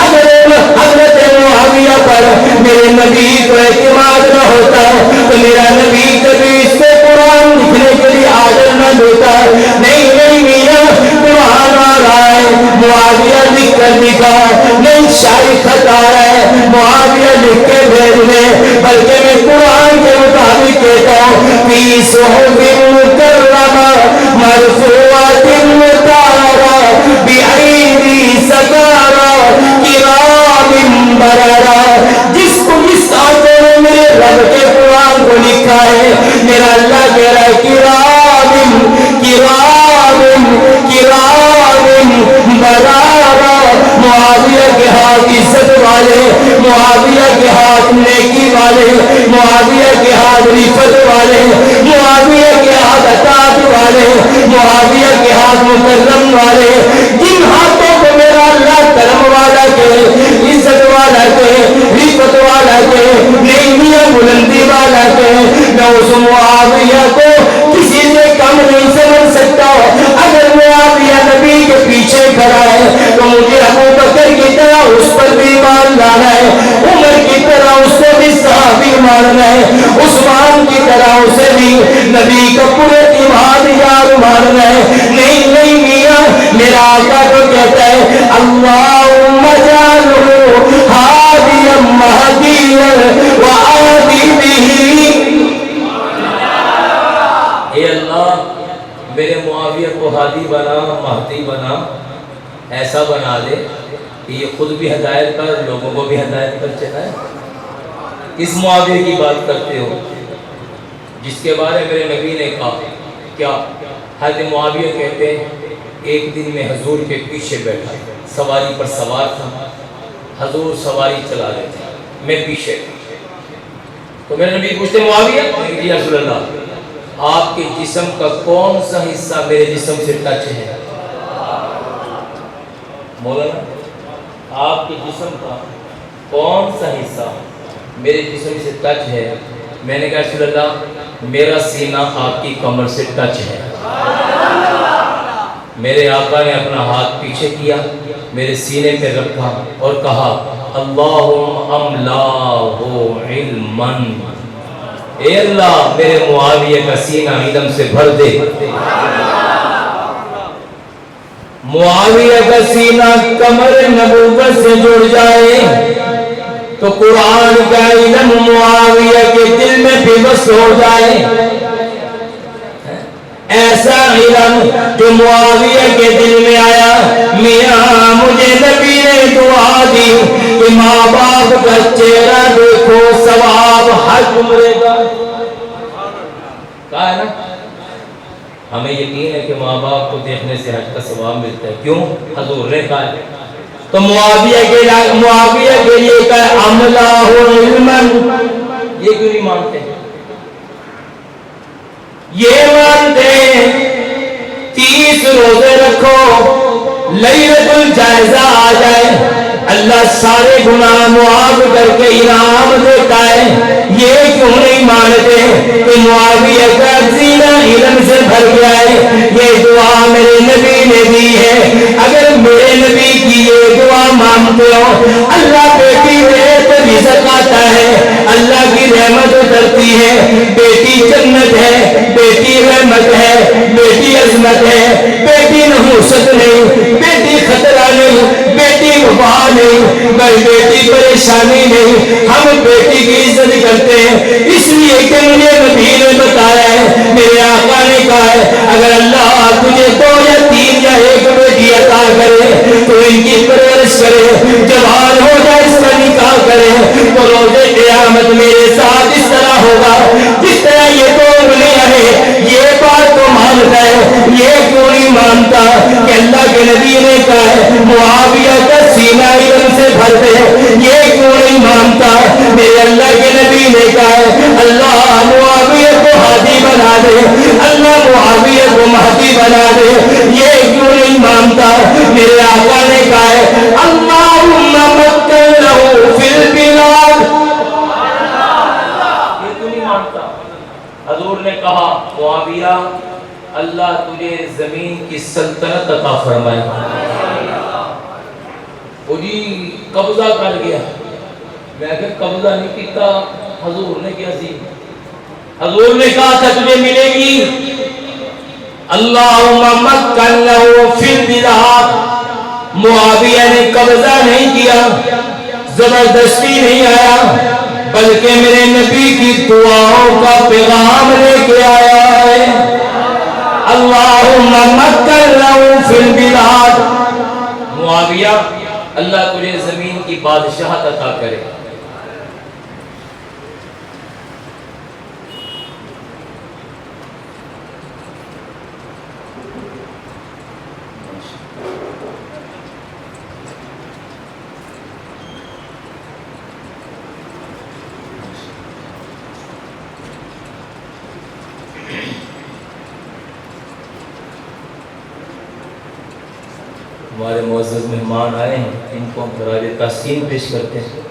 اگر حضرت معاویہ پر میرے نبی کو اعتماد نہ ہوتا تو میرا نبی کبھی اس کو قرآن لکھنے کے لیے آرڈر نہ دیتا. نہیں نہیں میاں قرآن آ رہا ہے, معاویہ لکھ کر لکھا, نہیں شاہی خط آ رہا ہے, معاویہ لکھ کے بھیج دے. بلکہ میں قرآن کے مطابق کہتا ہوں فی صحف مکرمہ مرفوعۃ مطہرہ بأیدی سفرہ کرام بررہ. جس آقا نے میرے رب کے قرآن کو لکھا ہے, میرا اللہ کہہ رہا ہے کرام بررہ. معاویہ کے ہاتھ عزت والے, معاویہ کے ہاتھ نیکی والے, معاویہ کے ہاتھ رفت والے, معاویہ کے ہاتھ اطاعت والے, معاویہ کے ہاتھ مکرم والے. جن ہاتھوں کو میرا اللہ کرم والا کہے, عزت والا کہے, رفت والا کہے, نیکیاں بلندی والا کہے, میں اس معاویہ کو کسی سے کم نہیں سمجھ سکتا. اگر معاویہ نبی کے پیچھے کھڑا ہے تو مجھے ابو بکر کی طرح اس پر بھی ایمان لانا ہے, عمر کی طرح اس سے بھی صحابی ماننا ہے, عثمان کی طرح اسے بھی نبی کا پورے ایمان یار ماننا ہے. نہیں نہیں میاں میرا آقا تو کہتا ہے اللہم اجعلہ ہادیا مہدیا وآتی بہ. اے اللہ میرے معاویہ کو ہادی بنا, مہدی بنا, ایسا بنا دے کہ یہ خود بھی ہدایت پر لوگوں کو بھی ہدایت پر چلائے. اس معاویہ کی بات کرتے ہو جس کے بارے میرے نبی نے کہا کیا؟ حضرت معاویہ کہتے ہیں ایک دن میں حضور کے پیچھے بیٹھا, سواری پر سوار تھا, حضور سواری چلا رہے تھے, میں پیچھے. تو میرے نبی پوچھتے معاویہ, یا رسول اللہ آپ کے جسم کا کون سا حصہ میرے جسم سے ٹچ ہے؟ مولانا آپ کے جسم کا کون سا حصہ میرے جسم سے ٹچ ہے؟ میں نے کہا رسول اللہ میرا سینہ آپ کی کمر سے ٹچ ہے. میرے آقا نے اپنا ہاتھ پیچھے کیا, میرے سینے پہ رکھا اور کہا اللہم املاہ علما. اے اللہ میرے معاویہ کا سینہ علم سے بھر دے. معاویہ کا سینہ کمر نبوت سے جڑ جائے تو قرآن کا علم معاویہ کے دل میں بھی بس ہو جائے. ایسا علم جو معاویہ کے دل میں آیا, میاں مجھے نبی نے دعا دی کہ ماں باپ کا چہرہ دیکھو ثواب حج عمرے کا. کہا ہے نا, ہمیں یقین ہے کہ ماں باپ کو دیکھنے سے حج کا ثواب ملتا ہے. کیوں؟ حضور نے کہا ہے. تو معاویہ کے لیے کہا املاہ علما. یہ کیوں نہیں مانتے؟ یہ مانتے 30 روزے رکھو, لیلۃ الجائزہ آ جائے, اللہ سارے گناہ معاف کر کے انعام دیتا ہے، یہ کیوں نہیں مانتے کہ معاویہ کا سینہ علم سے بھر گیا ہے؟ یہ دعا میرے نبی نے دی ہے، اگر میرے نبی کی یہ دعا مانتے ہو، اللہ بیٹی دے تو رزق آتا ہے، اللہ کی رحمت اترتی ہے، بیٹی جنت ہے، بیٹی رحمت ہے، بیٹی عظمت ہے، بیٹی نحوست نہیں، بیٹی خطرہ نہیں، بیٹی وبا نہیں، بیٹی پریشانی نہیں، ہم بیٹی کی عزت کرتے ہیں اس لیے کہ مجھے نبی نے بتایا ہے، میرے آقا نے کہا ہے اگر اللہ تجھے 2 یا 3 یا 1 بیٹی عطا کرے تو ان کی پرورش کرے، جوان ہو جائے اس کا نکاح کرے، تو روز قیامت میرے ساتھ اس طرح ہوگا جس طرح یہ 2 انگلیاں ہیں۔ یہ بات تو مانتا ہے، یہ کیوں نہیں مانتا کہ اللہ کے نبی نے کہا ہے معاویہ کا سینہ علم سے بھر دے؟ یہ کیوں نہیں مانتا میرے اللہ کے نبی نے کہا ہے اللہ معاویہ کو ہادی بنا دے، اللہ معاویہ کو مہدی بنا دے؟ یہ کیوں نہیں مانتا میرے آقا نے کہا ہے اللہم مکن لہو فی البلاد؟ یہ کیوں نہیں مانتا؟ حضور نے کہا معاویہ اللہ تجھے زمین کی سلطنت عطا فرمائے، وہ جی قبضہ کر گیا، میں کہ قبضہ نہیں کیتا، حضور نے کیا سی؟ حضور نے کہا تھا تجھے ملے گی، اللہم مکن لہو فی البلاد۔ معاویہ نے قبضہ نہیں کیا، زبردستی نہیں آیا، بلکہ میرے نبی کی دعاؤں کا پیغام لے کے آیا ہے، اللہم مکن لہو فی البلاد۔ معاویہ اللہ تجھے زمین کی بادشاہت عطا کرے۔ ہمارے معزز مہمان آئے ہیں، ان کو ہم خراج تحسین پیش کرتے ہیں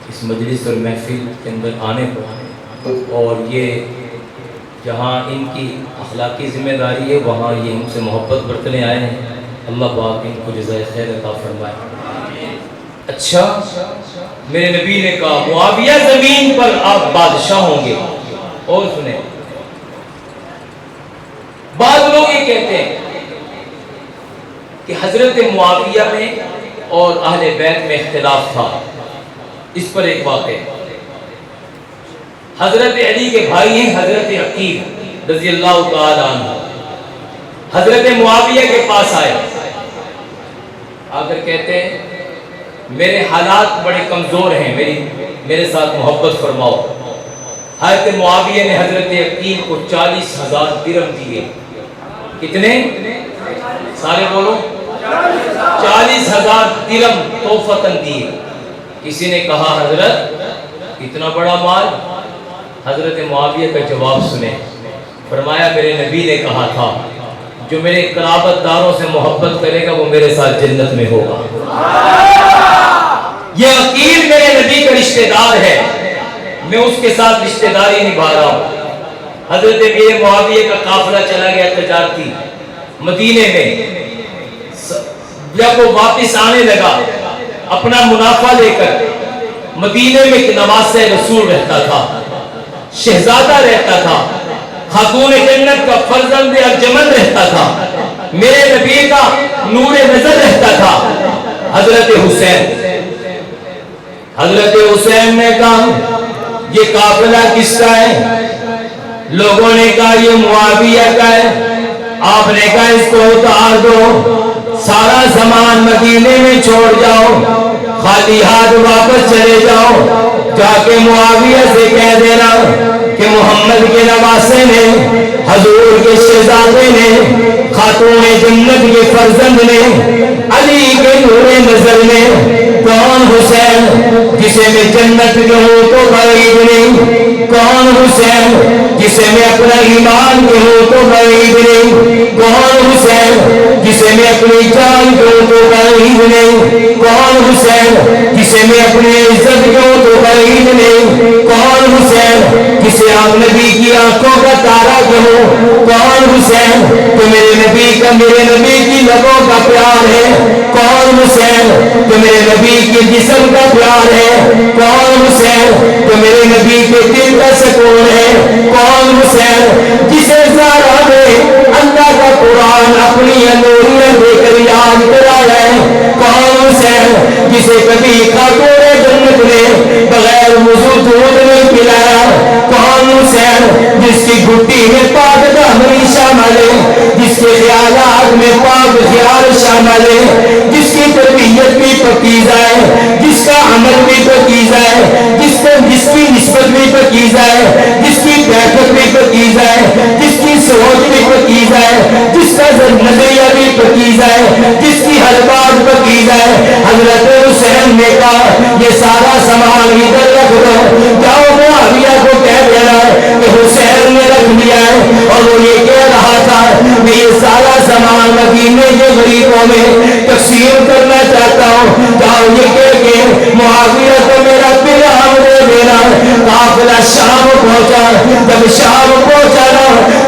اس مجلس اور محفل کے اندر آنے پر، اور یہ جہاں ان کی اخلاقی ذمہ داری ہے وہاں یہ ہم سے محبت برتنے آئے ہیں، اللہ پاک ان کو جزائے خیر عطا فرمائے۔ اچھا، میرے نبی نے کہا معاویہ زمین پر آپ بادشاہ ہوں گے، اور سنیں بعض لوگ یہ کہتے ہیں کہ حضرت معاویہ میں اور اہل بیت میں اختلاف تھا، اس پر ایک واقعہ، حضرت علی کے بھائی ہیں حضرت عقیل رضی اللہ تعالی عنہ، حضرت معاویہ کے پاس آئے، آ کر کہتے ہیں میرے حالات بڑے کمزور ہیں، میرے ساتھ محبت فرماؤ۔ حضرت معاویہ نے حضرت عقیل کو 40,000 درہم دیے۔ کتنے؟ سارے بولو، 40,000 درہم تحفۃً دیے۔ کسی نے کہا حضرت اتنا بڑا مال؟ حضرت معاویہ کا جواب سنیں، فرمایا میرے نبی نے کہا تھا جو میرے قرابت داروں سے محبت کرے گا وہ میرے ساتھ جنت میں ہوگا۔ یہ عقیل میرے نبی کا رشتہ دار ہے، میں اس کے ساتھ رشتہ داری نبھا رہا ہوں۔ حضرت میرے معاویہ کا قافلہ چلا گیا تجارتی مدینے میں، جب وہ واپس آنے لگا اپنا منافع لے کر، مدینے میں ایک نواسہ رسول رہتا تھا، شہزادہ رہتا تھا، خاتون جنت کا فرزند ارجمند رہتا تھا، میرے نبی کا نور نظر رہتا تھا، حضرت حسین۔ حضرت حسین نے کہا یہ قافلہ کس کا ہے؟ لوگوں نے کہا یہ معاویہ کا ہے۔ آپ نے کہا اس کو اتار دو، سارا سامان مدینے میں چھوڑ جاؤ، خالی ہاتھ واپس چلے جاؤ، جا کے معاویہ سے کہہ دینا کہ محمد کے نواسے نے، حضور کے شہزادے نے، خاتون جنت کے فرزند نے، علی کے نور نظر نے، کون حسین جسے میں جنت کے ہوں تو غریب نہیں، کون حسین جسے میں اپنا ایمان کے ہوں تو غریب نہیں، کون حسین جسے میں اپنی جان دوں تو قریب نہیں؟ کون حسین جسے میں اپنی عزت دوں تو قریب نہیں؟ کون حسین جسے آپ نبی کی آنکھوں کا تارا کہوں؟ کون حسین تو میرے نبی کا میرے نبی کی لبوں کا پیار ہے؟ کون حسین تو میرے نبی کے جسم کا پیار ہے؟ کون حسین تو میرے نبی کے دل کا سکون ہے؟ کون حسین جسے زارا نے اللہ کا قرآن اپنی انوریت دے کر یاد کرایا ہے؟ کون حسین جسے کبھی خاتون جنت نے بغیر وضو دودھ نہیں پلایا؟ کون حسین جس کی گھٹی میں پاک دامنی شامل ہے، جس کے خیالات میں پاک خیال شامل ہے، جس کی تربیت بھی پاکیزہ ہے، جس کا عمل بھی پاکیزہ ہے، جس کی نسبت بھی پاکیزہ ہے، جس کی بیعت بھی پاکیزہ ہے، جس کی سوچ بھی پاکیزہ ہے، جس کا نظریہ بھی پاکیزہ ہے، جس کی ہر بات پاکیزہ ہے۔ حضرت حسین نے کہا یہ سارا سامان ادھر رکھ دو، جاؤ معاویہ کو کہہ دینا کہ حسین نے رکھ لیا ہے اور وہ یہ کہہ رہا تھا کہ یہ سارا سامان مدینے کے غریبوں میں تقسیم کرنا چاہتا ہوں، جاؤ یہ کہہ کے معاویہ کو میرا پیغام دے دینا۔ قافلہ شام پہنچا، جب شام پہنچا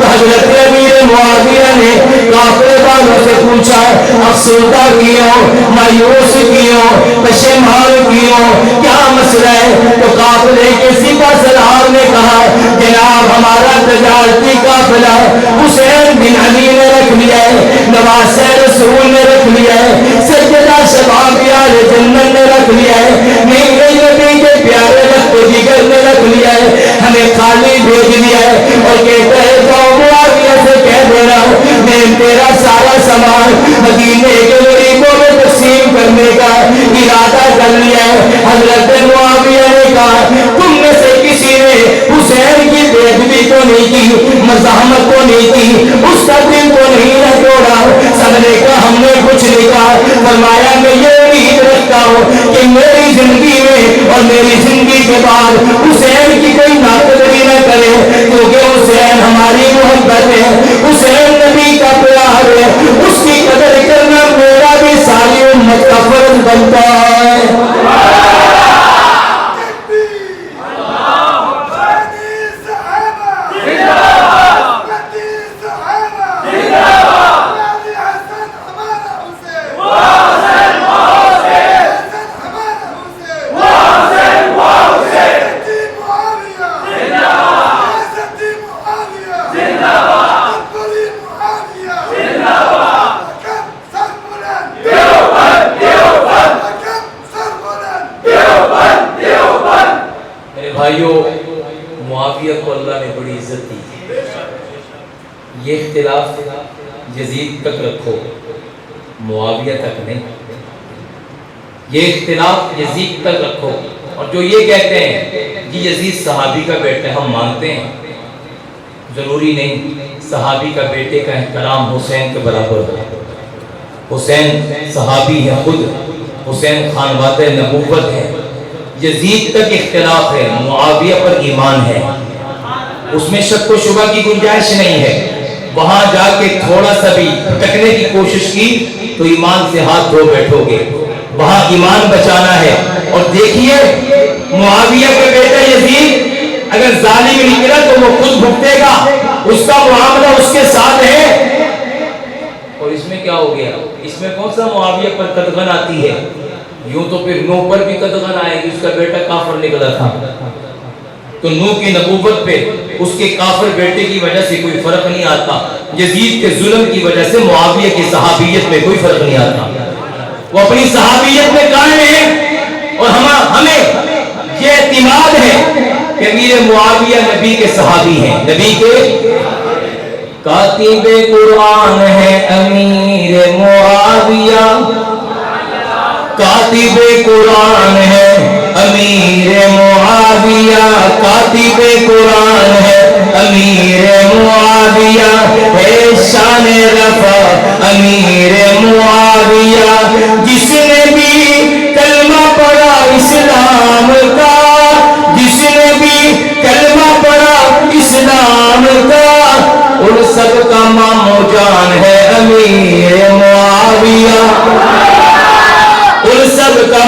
تو حضرت امیر معاویہ نے قافلے والوں سے پوچھا افسردہ کیوں، مایوس کیوں، پشیمان کیوں، کیا مسئلہ ہے؟ تو قافلے کے سپہ سالار نے کہا جناب ہمارا تجارتی قافلہ حسین بن علی نے رکھ لیا ہے، نواسہ رسول نے رکھ لیا ہے، سیدہ شباب آل جنت نے رکھ لیا ہے، میرے نبی کے پیارے رخت جگر نے رکھ لیا ہے، ہمیں خالی بھیج دیا ہے اور کہتا ہے جاؤ معاویہ سے کہہ دینا میں تیرا سارا سامان مدینے کے غریبوں میں تقسیم کرنے کا ارادہ کر لیا ہے۔ حضرت معاویہ نے کہا تم میں سے کسی نے حسین کی بے ادبی تو نہیں کی، مزاحمت تو نہیں کی، اس کا دل تو نہیں نہ توڑا؟ سب نے کہا ہم نے کچھ نہیں کہا۔ فرمایا میں یہ امید رکھتا ہوں کہ میری زندگی میں اور میری زندگی کے بعد حسین کی کوئی ناقدری نہ کرے، کیونکہ حسین ہماری محبت ہے، حسین نبی کا پیار ہے، اس کی قدر کرنا میرا بھی ساری امت کا فرض بنتا ہے۔ بھائیو معاویہ کو اللہ نے بڑی عزت دی، یہ اختلاف یزید تک رکھو، معاویہ تک نہیں، یہ اختلاف یزید تک رکھو۔ اور جو یہ کہتے ہیں کہ یزید صحابی کا بیٹا ہے، ہم مانتے ہیں، ضروری نہیں صحابی کا بیٹے کا احترام حسین کے برابر ہو۔ حسین صحابی ہے خود، حسین خانوادہ نبوت ہے، یزید تک اختلاف ہے، معاویہ پر ایمان ہے، اس میں شک و شبہ کی گنجائش نہیں ہے۔ وہاں جا کے تھوڑا سا بھی بھٹکنے کی کوشش کی تو ایمان سے ہاتھ دھو بیٹھو گے، وہاں ایمان بچانا ہے۔ اور دیکھیے معاویہ کا بیٹا یزید اگر ظالم نکلا تو وہ خود بھگتے گا، اس کا معاملہ اس کے ساتھ ہے۔ اور اس میں کیا ہو گیا؟ اس میں کون سا معاویہ پر قدغن آتی ہے؟ یوں تو پھر نوح پر بھی قدغن آئے گی، اس کا بیٹا کافر نکلا تھا، تو نوح کی نبوت پہ اس کے کافر بیٹے کی وجہ سے کوئی فرق نہیں آتا، یزید کے ظلم کی وجہ سے معاویہ کی صحابیت میں کوئی فرق نہیں آتا، وہ اپنی صحابیت میں قائم ہے۔ اور ہمیں یہ اعتماد ہے کہ امیر معاویہ نبی کے صحابی ہیں، نبی کے کاتب قرآن ہے امیر معاویہ، کاتب قرآن ہے امیر معاویہ، کاتب قرآن ہے امیر معاویہ، ہے شان رفع امیر معاویہ، جس نے بھی کلمہ پڑھا اسلام کا، جس نے بھی کلمہ پڑھا اسلام کا، ان سب کا مامو جان ہے امیر معاویہ۔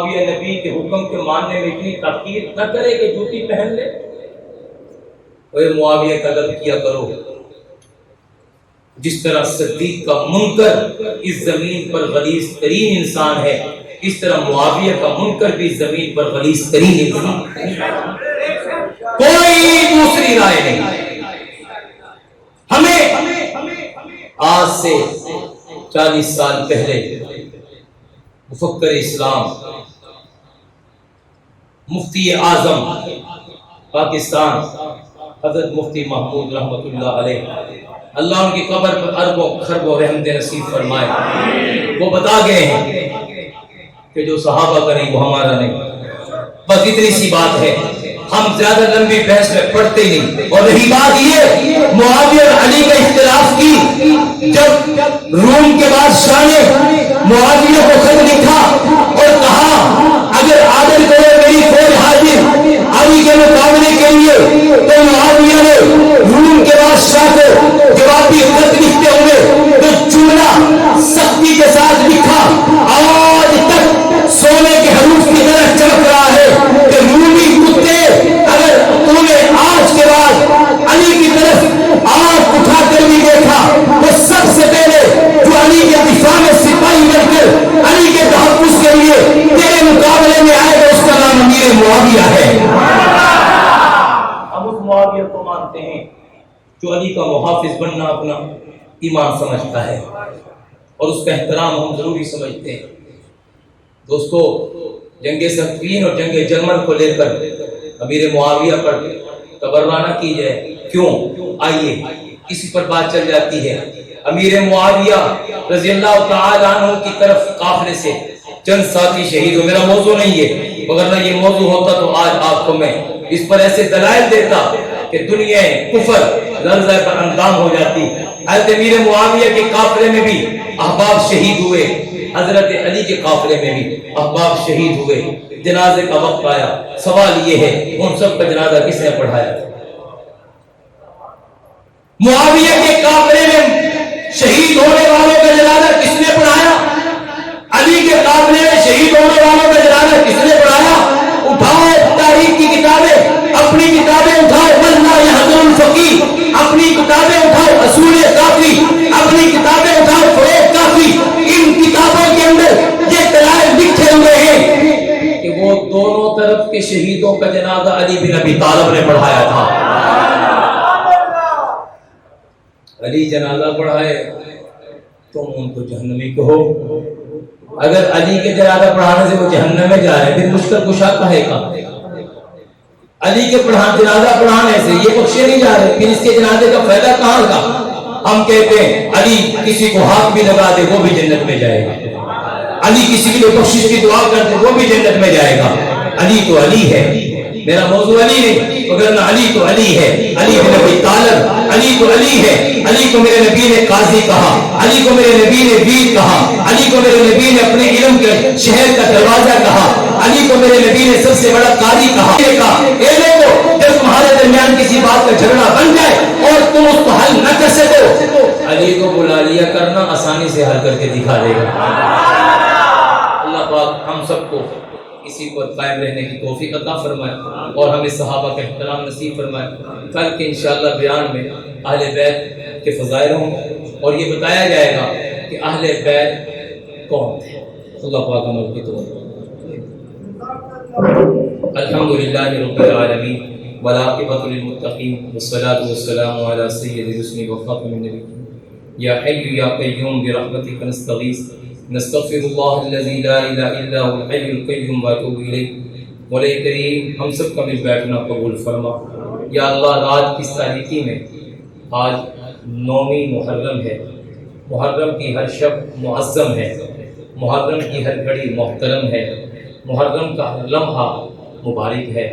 معاویہ نبی کے حکم کے ماننے میں اتنی تاکید نہ کرے کہ جوتی پہن لے؟ اے معاویہ کا ادب کیا کرو، جس طرح صدیق کا منکر اس زمین پر غلیظ ترین انسان ہے، اس طرح معاویہ کا منکر بھی زمین پر غلیظ ترین انسان ہے۔ کوئی دوسری رائے نہیں۔ ہمیں آج سے 40 سال پہلے مفکر اسلام، مفتی اعظم پاکستان حضرت مفتی محمود رحمت اللہ علیہ، اللہ ان کی قبر پر اربوں خربوں رحمت نصیب فرمائے، وہ بتا گئے ہیں کہ جو صحابہ کا نہیں وہ ہمارا نہیں۔ بس اتنی سی بات ہے، ہم زیادہ لمبی بحث میں پڑھتے نہیں۔ اور رہی بات یہ معاویہ اور علی کا اختلاف کی، جب روم کے بادشاہ نے معاویہ کو خط لکھا اور کہا اگر آرڈر کرو میری فوج حاضر علی کے مقابلے کے لیے، تو معاویہ نے روم کے بادشاہ کو جوابی خط لکھتے ہوئے جو جملہ سختی کے ساتھ لکھا آج تک سونے کے حروف کی طرح چمک رہا ہے کہ رومی کتے اگر تم نے آج کے بعد علی کی طرف آنکھ اٹھا کر بھی دیکھا تو سب سے پہلے جو علی کے دفاع میں سپاہی بن کر علی کے تحفظ کے لیے تیرے مقابلے میں آئے گا، اس کا نام امیر معاویہ ہے۔ ہم اس معاویہ کو مانتے ہیں جو علی کا محافظ بننا اپنا ایمان سمجھتا ہے، اور اس کا احترام ہم ضروری سمجھتے ہیں۔ دوستو، جنگ صفین اور جنگ جرمن کو لے کر امیر معاویہ پر تبرہ نہ کی جائے، کیوں؟ آئیے اسی پر بات چل جاتی ہے۔ امیر معاویہ رضی اللہ تعالی عنہ کی طرف قافلے سے چند ساتھی شہید ہو۔ میرا موضوع نہیں ہے، وگرنہ یہ موضوع ہوتا تو آج آپ کو میں اس پر ایسے دلائل دیتا کہ دنیا کفر لرزہ پر اندام ہو جاتی۔ حضرت امیر معاویہ کے قافلے میں بھی احباب شہید ہوئے، حضرت علی کے قافلے میں بھی احباب شہید ہوئے۔ جنازے کا وقت آیا، سوال یہ ہے ان سب کا جنازہ کس نے پڑھایا؟ معاویہ کے قافلے میں شہید ہونے والوں کا جنازہ کس نے پڑھایا؟ علی کے قافلے میں شہید ہونے والوں کا جنازہ کس نے پڑھایا؟ اٹھاؤ تاریخ کی کتابیں، اپنی کتابیں اٹھاؤ، ولہ یحزن الفقیہ، اپنی کتابیں اٹھاؤ، اصول کافی، اپنی کتابیں اٹھاؤ، فروغ کافی۔ ان کتابوں کے اندر یہ دلائل لکھے ہوئے ہیں کہ وہ دونوں طرف کے شہیدوں کا جنازہ علی بن ابی طالب نے پڑھایا تھا۔ علی جنازہ پڑھائے تم ان کو جہنمی کہو، اگر علی کے جنازہ پڑھانے سے وہ جہنم میں جا رہے پھر مشکل کشا کہے گا؟ علی کے جنازہ پڑھانے سے یہ بخشے نہیں جا رہے، پھر اس کے جنازے کا فائدہ کہاں کا؟ ہم کہتے ہیں علی کسی کو ہاتھ بھی لگا دے وہ بھی جنت میں جائے گا، علی کسی کے لیے بخشش کی دعا کر دے وہ بھی جنت میں جائے گا۔ علی تو علی ہے، میرا موضوع علی نہیں، مگر علی تو علی ہے، علی بن ابی طالب، علی تو علی ہے۔ علی کو میرے نبی نے قاضی کہا، علی کو میرے نبی نے ویر کہا، علی کو میرے نبی نے اپنے علم کے شہر کا دروازہ کہا، علی کو میرے نبی نے سب سے بڑا قاضی کہا۔ اے لوگوں، جب تمہارے درمیان کسی بات کا جھگڑا بن جائے اور تم اس کو حل نہ کر سکو، علی کو بلا لیا کرنا، آسانی سے حل کر کے دکھا دے گا۔ اللہ پاک ہم سب کو اسی پر قائم رہنے کی توفیق عطا فرمائے اور ہمیں صحابہ کا احترام نصیب فرمائے۔ کل کے انشاءاللہ بیان میں اہل بیت کے فضائل ہوں اور یہ بتایا جائے گا کہ اہل بیت کون تھے۔ اللہ پاک ہم کی توفیق۔ الحمدللہ رب العالمین والعاقبۃ للمتقین والصلاۃ والسلام علی سید الرسل وخاتم النبیین یا حی یا قیوم برحمتک نستغیث نستغفر اللہ الذی لا الہ الا هو الحی القیوم واتوب الیہ۔ مولا کریم ہم سب کا مل بیٹھنا قبول فرما۔ یا اللہ، رات کی تاریکی میں آج 9ویں محرم ہے، محرم کی ہر شب معظم ہے، محرم کی ہر گھڑی محترم ہے، محرم کا ہر لمحہ مبارک ہے۔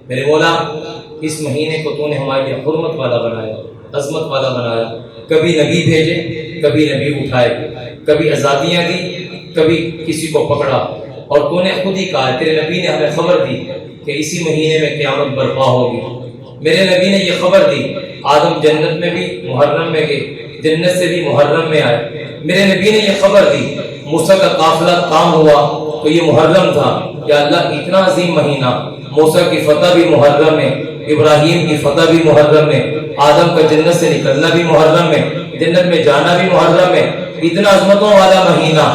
میرے مولا، اس مہینے کو تو نے ہمارے لیے حرمت والا بنایا، عظمت والا بنایا۔ کبھی نبی بھیجے، کبھی نبی اٹھائے، کبھی آزادیاں دی، کبھی کسی کو پکڑا، اور تو نے خود ہی کہا، تیرے نبی نے ہمیں خبر دی کہ اسی مہینے میں قیامت برپا ہوگی۔ میرے نبی نے یہ خبر دی، آدم جنت میں بھی محرم میں گئے، جنت سے بھی محرم میں آئے۔ میرے نبی نے یہ خبر دی، موسیٰ کا قافلہ کام ہوا تو یہ محرم تھا. یا اللہ اتنا عظیم مہینہ, موسیٰ کی فتح بھی محرم میں, ابراہیم کی فتح بھی محرم میں, آدم کا جنت سے نکلنا بھی محرم میں, جنت میں جانا بھی محرم میں. اتنا عظمتوں والا مہینہ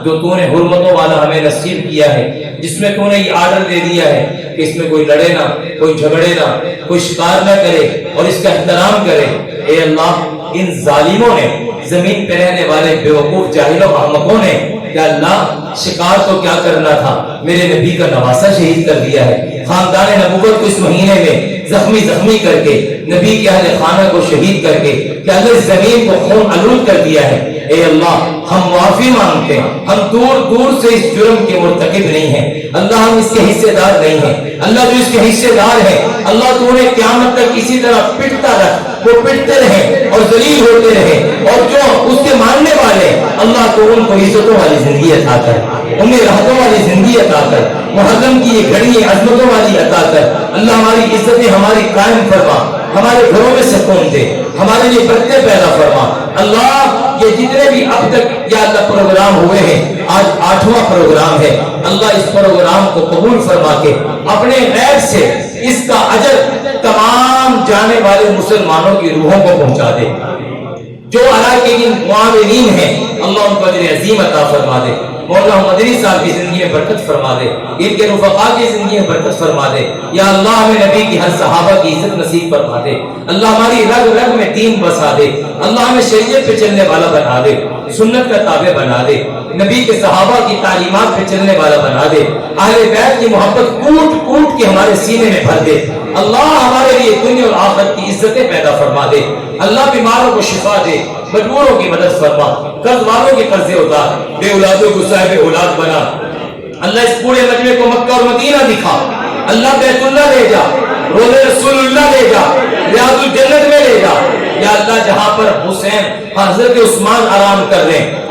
جو تو نے حرمتوں والا ہمیں نصیب کیا ہے, جس میں تو نے یہ آرڈر دے دیا ہے کہ اس میں کوئی لڑے نہ, کوئی جھگڑے نہ, کوئی شکار نہ کرے اور اس کا احترام کرے. اے اللہ ان ظالموں نے, زمین پہ رہنے والے بیوقوف جاہلوں احمقوں نے, یا اللہ شکار تو کیا کرنا تھا, میرے نبی کا نواسہ شہید کر دیا ہے. خاندان نبوت کو اس مہینے میں زخمی کر کے, نبی کے اہل خانہ کو شہید کر کے, کیا اللہ اس زمین کو خون آلود کر دیا ہے. اے اللہ ہم معافی مانگتے ہیں, ہم دور دور سے اس جرم کے مرتکب نہیں ہیں. اللہ ہم اس کے حصے دار نہیں ہیں. اللہ جو اس کے حصے دار ہے, اللہ تو انہیں قیامت تک اسی طرح پٹتا رکھ, وہ پٹتے رہے اور ذلیل ہوتے رہے, اور جو اس کے ماننے والے اللہ تو ان کو عزتوں والی زندگی عطا کر, انہیں راحتوں والی زندگی عطا کر, محرم کی یہ گھڑی عظمتوں والی عطا کر. اللہ ہماری عزتیں ہماری قائم فرما, ہمارے گھروں میں سکون دے, ہمارے لیے برکتیں پیدا فرما. اللہ یہ جتنے بھی اب تک یا اللہ پروگرام ہوئے ہیں, آج 8واں پروگرام ہے, اللہ اس پروگرام کو قبول فرما کے اپنے غیب سے اس کا اجر تمام جانے والے مسلمانوں کی روحوں کو پہنچا دے. جو علاقے کے معاونین ہیں اللہ ان کو اجر عظیم عطا فرما دے. مولانا مدنی صاحب کی زندگی میں برکت فرما دے, ان کے رفقا کی زندگی میں برکت فرما دے. یا اللہ ہمیں نبی کی ہر صحابہ کی عزت نصیب فرما دے. اللہ ہماری رگ رگ میں دین بسا دے. اللہ ہمیں شریعت پہ چلنے والا بنا دے, سنت کا تابع بنا دے, نبی کے صحابہ کی تعلیمات پہ چلنے والا بنا دے. اہل بیت کی محبت کوٹ کوٹ کے ہمارے سینے میں بھر دے. اللہ ہمارے لیے دنیا اور آخرت کی عزتیں پیدا فرما دے. اللہ بیماروں کو شفا دے, مجبوروں کی مدد فرما, قرض والوں کے قرضے اتار, بے اولادوں کو صاحب اولاد بنا. اللہ اس پورے مجمع کو مکہ اور مدینہ دکھا. اللہ بیت اللہ لے جا, روضہ رسول اللہ لے جا, ریاض الجنت میں لے جا. یا اللہ جہاں پر حسین حضرت عثمان آرام کر رہے ہیں,